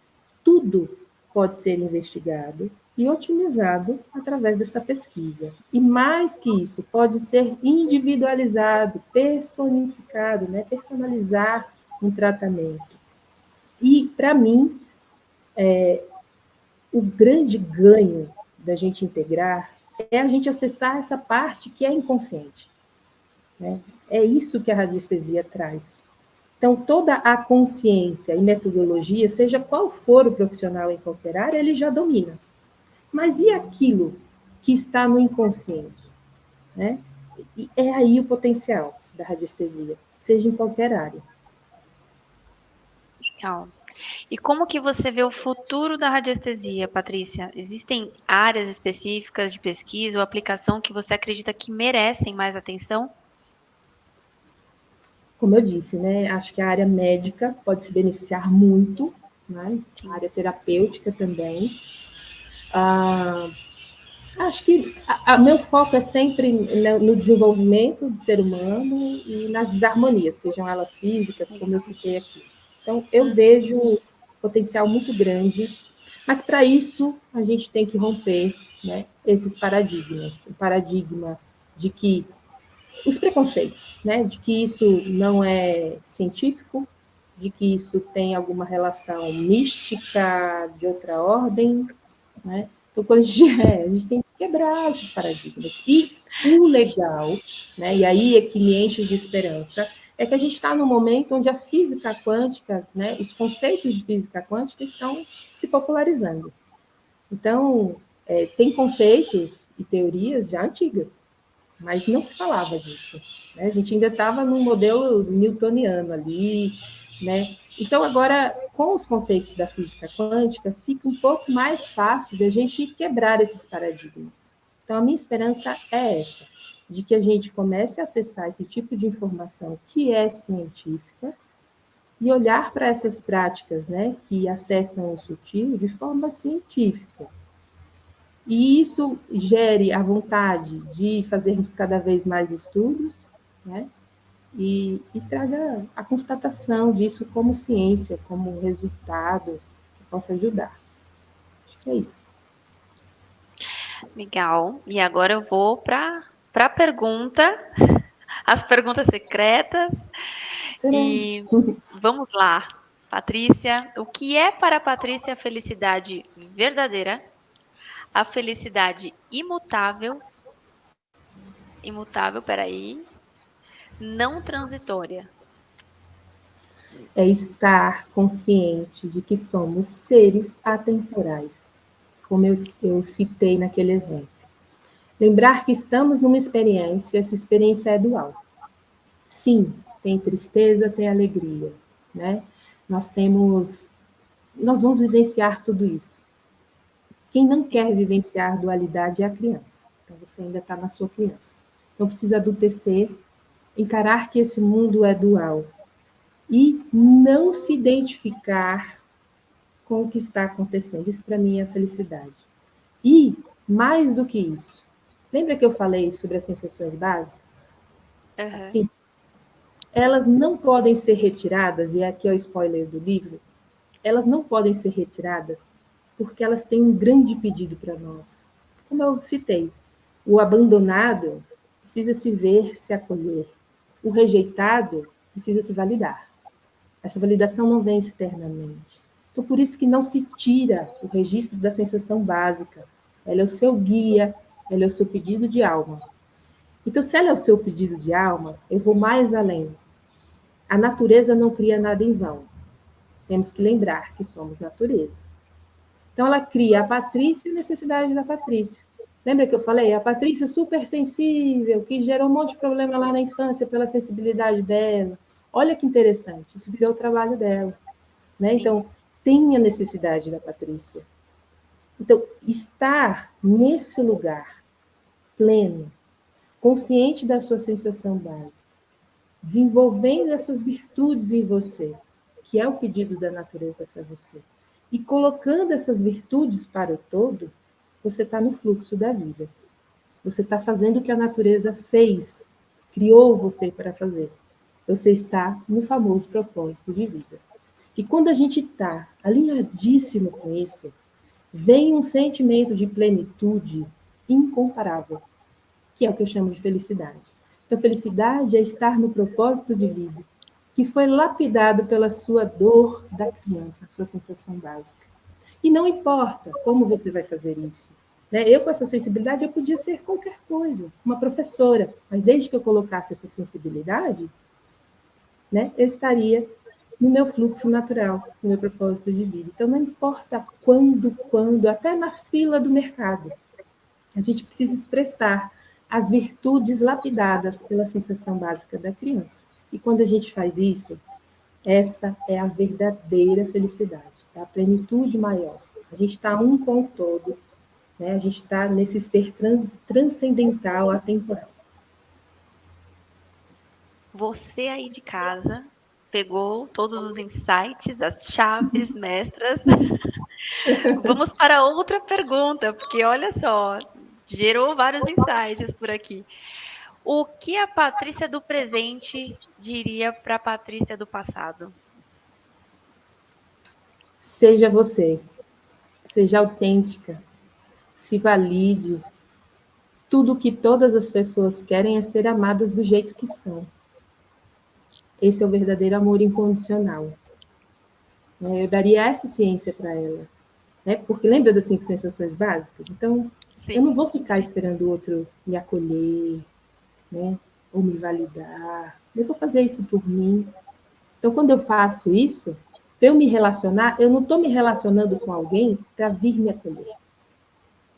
tudo pode ser investigado e otimizado através dessa pesquisa. E mais que isso, pode ser individualizado, personificado, né? Personalizar um tratamento. E, para mim, o grande ganho da gente integrar é a gente acessar essa parte que é inconsciente, né? É isso que a radiestesia traz. Então, toda a consciência e metodologia, seja qual for o profissional em qualquer área, ele já domina. Mas e aquilo que está no inconsciente, né? E é aí o potencial da radiestesia, seja em qualquer área. Legal. E como que você vê o futuro da radiestesia, Patrícia? Existem áreas específicas de pesquisa ou aplicação que você acredita que merecem mais atenção? Como eu disse, né? Acho que a área médica pode se beneficiar muito, né? A Sim. área terapêutica também. Acho que meu foco é sempre no desenvolvimento do ser humano e nas desarmonias, sejam elas físicas, como eu citei aqui. Então, eu vejo potencial muito grande, mas para isso a gente tem que romper, né, esses paradigmas. O paradigma de que os preconceitos, né, de que isso não é científico, de que isso tem alguma relação mística de outra ordem, né? Então, quando a gente tem que quebrar esses paradigmas. E o legal, né, e aí é que me enche de esperança, é que a gente está num momento onde a física quântica, né, os conceitos de física quântica estão se popularizando. Então, tem conceitos e teorias já antigas, mas não se falava disso, né? A gente ainda estava num modelo newtoniano ali, né? Então, agora, com os conceitos da física quântica, fica um pouco mais fácil de a gente quebrar esses paradigmas. Então, a minha esperança é essa, de que a gente comece a acessar esse tipo de informação que é científica e olhar para essas práticas, né, que acessam o sutil de forma científica. E isso gere a vontade de fazermos cada vez mais estudos, né? E traga a constatação disso como ciência, como resultado que possa ajudar. Acho que é isso. Legal. E agora eu vou para a pergunta, as perguntas secretas. Tcharam! E vamos lá. Patrícia, o que é para a Patrícia a felicidade verdadeira, a felicidade imutável, peraí, não transitória? É estar consciente de que somos seres atemporais, como eu citei naquele exemplo. Lembrar que estamos numa experiência, essa experiência é dual. Sim, tem tristeza, tem alegria, né? Nós vamos vivenciar tudo isso. Quem não quer vivenciar dualidade é a criança. Então você ainda está na sua criança. Então precisa adultecer, encarar que esse mundo é dual e não se identificar com o que está acontecendo. Isso para mim é a felicidade. E mais do que isso, lembra que eu falei sobre as sensações básicas? Uhum. Assim, elas não podem ser retiradas, e aqui é o spoiler do livro, elas não podem ser retiradas porque elas têm um grande pedido para nós. Como eu citei, o abandonado precisa se ver, se acolher. O rejeitado precisa se validar. Essa validação não vem externamente. Então, por isso que não se tira o registro da sensação básica. Ela é o seu guia, ela é o seu pedido de alma. Então, se ela é o seu pedido de alma, eu vou mais além. A natureza não cria nada em vão. Temos que lembrar que somos natureza. Então, ela cria a Patrícia e a necessidade da Patrícia. Lembra que eu falei? A Patrícia super sensível, que gerou um monte de problema lá na infância pela sensibilidade dela. Olha que interessante, isso virou o trabalho dela. Né? Então, tem a necessidade da Patrícia. Então, estar nesse lugar pleno, consciente da sua sensação básica, desenvolvendo essas virtudes em você, que é o pedido da natureza para você, e colocando essas virtudes para o todo, você está no fluxo da vida. Você está fazendo o que a natureza fez, criou você para fazer. Você está no famoso propósito de vida. E quando a gente está alinhadíssimo com isso, vem um sentimento de plenitude incomparável, que é o que eu chamo de felicidade. Então, felicidade é estar no propósito de vida, que foi lapidado pela sua dor da criança, sua sensação básica. E não importa como você vai fazer isso. Né? Eu, com essa sensibilidade, eu podia ser qualquer coisa, uma professora, mas desde que eu colocasse essa sensibilidade, né, eu estaria no meu fluxo natural, no meu propósito de vida. Então, não importa quando, até na fila do mercado, a gente precisa expressar as virtudes lapidadas pela sensação básica da criança. E quando a gente faz isso, essa é a verdadeira felicidade, é a plenitude maior. A gente está um com o todo, né? A gente está nesse ser transcendental, atemporal. Você aí de casa pegou todos os insights, as chaves mestras. Vamos para outra pergunta, porque olha só, gerou vários insights por aqui. O que a Patrícia do presente diria para a Patrícia do passado? Seja você, seja autêntica, se valide. Tudo que todas as pessoas querem é ser amadas do jeito que são. Esse é o verdadeiro amor incondicional. Eu daria essa ciência para ela. Né? Porque lembra das 5 sensações básicas? Então, Sim. eu não vou ficar esperando o outro me acolher, né? Ou me validar. Eu vou fazer isso por mim. Então, quando eu faço isso, para eu me relacionar, eu não estou me relacionando com alguém para vir me acolher.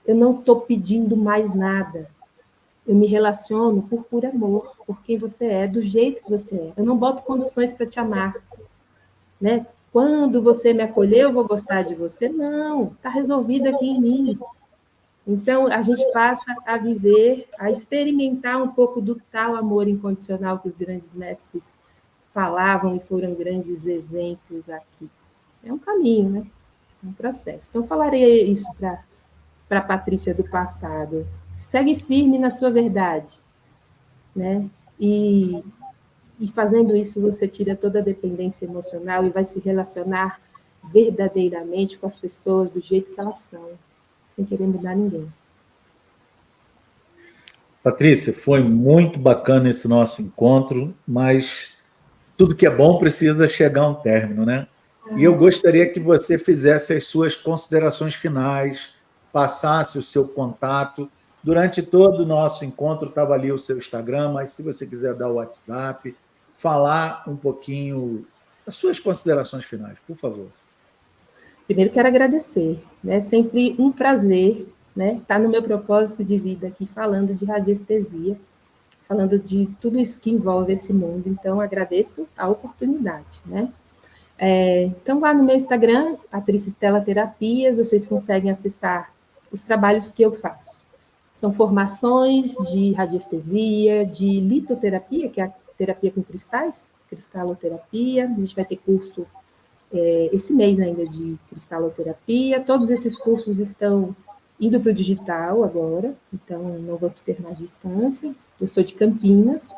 Eu não estou pedindo mais nada. Eu me relaciono por puro amor, por quem você é, do jeito que você é. Eu não boto condições para te amar. Né? Quando você me acolher, eu vou gostar de você? Não, está resolvido aqui em mim. Então, a gente passa a viver, a experimentar um pouco do tal amor incondicional que os grandes mestres falavam e foram grandes exemplos aqui. É um caminho, né? É um processo. Então, eu falarei isso para a Patrícia do passado. Segue firme na sua verdade, né? E fazendo isso, você tira toda a dependência emocional e vai se relacionar verdadeiramente com as pessoas do jeito que elas são, sem querer mudar ninguém. Patrícia, foi muito bacana esse nosso encontro, mas tudo que é bom precisa chegar a um término, né? E eu gostaria que você fizesse as suas considerações finais, passasse o seu contato. Durante todo o nosso encontro estava ali o seu Instagram, mas se você quiser dar o WhatsApp, falar um pouquinho as suas considerações finais, por favor. Primeiro quero agradecer, né? Sempre um prazer, né? Estar no meu propósito de vida aqui falando de radiestesia, falando de tudo isso que envolve esse mundo. Então agradeço a oportunidade, né? Então lá no meu Instagram, Patrícia Estela Terapias, vocês conseguem acessar os trabalhos que eu faço. São formações de radiestesia, de litoterapia, que é a terapia com cristais, cristaloterapia. A gente vai ter curso esse mês ainda de cristaloterapia. Todos esses cursos estão indo para o digital agora, então não vamos ter mais distância. Eu sou de Campinas.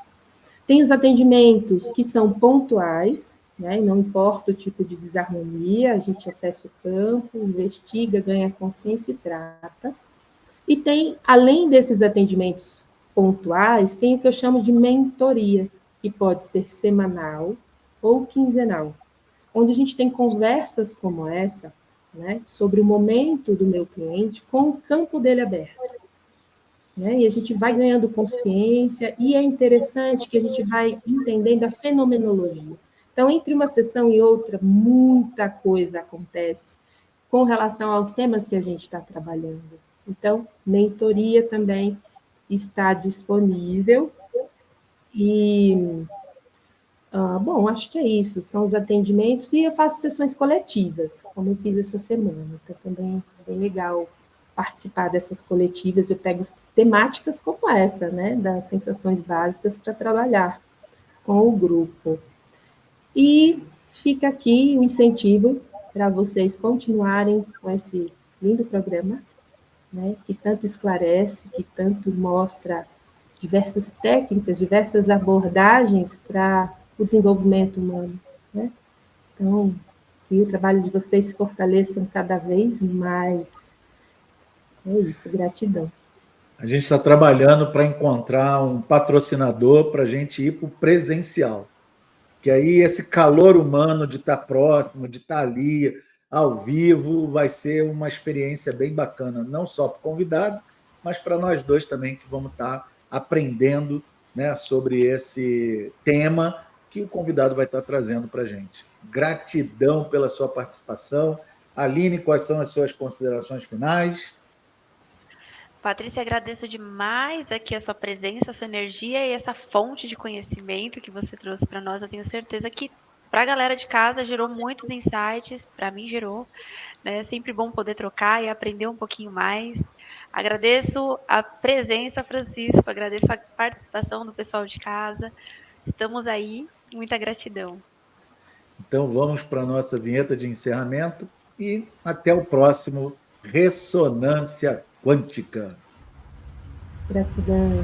Tem os atendimentos que são pontuais, né? Não importa o tipo de desarmonia, a gente acessa o campo, investiga, ganha consciência e trata. E tem, além desses atendimentos pontuais, tem o que eu chamo de mentoria, que pode ser semanal ou quinzenal, onde a gente tem conversas como essa, né, sobre o momento do meu cliente com o campo dele aberto. Né? E a gente vai ganhando consciência, e é interessante que a gente vai entendendo a fenomenologia. Então, entre uma sessão e outra, muita coisa acontece com relação aos temas que a gente está trabalhando. Então, mentoria também está disponível. E, bom, acho que é isso. São os atendimentos, e eu faço sessões coletivas, como eu fiz essa semana. Então, também é bem legal participar dessas coletivas. Eu pego temáticas como essa, né, das sensações básicas, para trabalhar com o grupo. E fica aqui o incentivo para vocês continuarem com esse lindo programa, né, que tanto esclarece, que tanto mostra diversas técnicas, diversas abordagens para o desenvolvimento humano, né? Então, que o trabalho de vocês se fortaleçam cada vez mais. É isso, gratidão. A gente está trabalhando para encontrar um patrocinador para a gente ir para o presencial. Que aí esse calor humano de estar próximo, de estar ali, ao vivo, vai ser uma experiência bem bacana, não só para o convidado, mas para nós dois também, que vamos estar aprendendo, né, sobre esse tema que o convidado vai estar trazendo para a gente. Gratidão pela sua participação. Aline, quais são as suas considerações finais? Patrícia, agradeço demais aqui a sua presença, a sua energia e essa fonte de conhecimento que você trouxe para nós. Eu tenho certeza que para a galera de casa gerou muitos insights, para mim gerou, né? É sempre bom poder trocar e aprender um pouquinho mais. Agradeço a presença, Francisco, agradeço a participação do pessoal de casa. Estamos aí, muita gratidão. Então vamos para a nossa vinheta de encerramento e até o próximo Ressonância Quântica. Gratidão.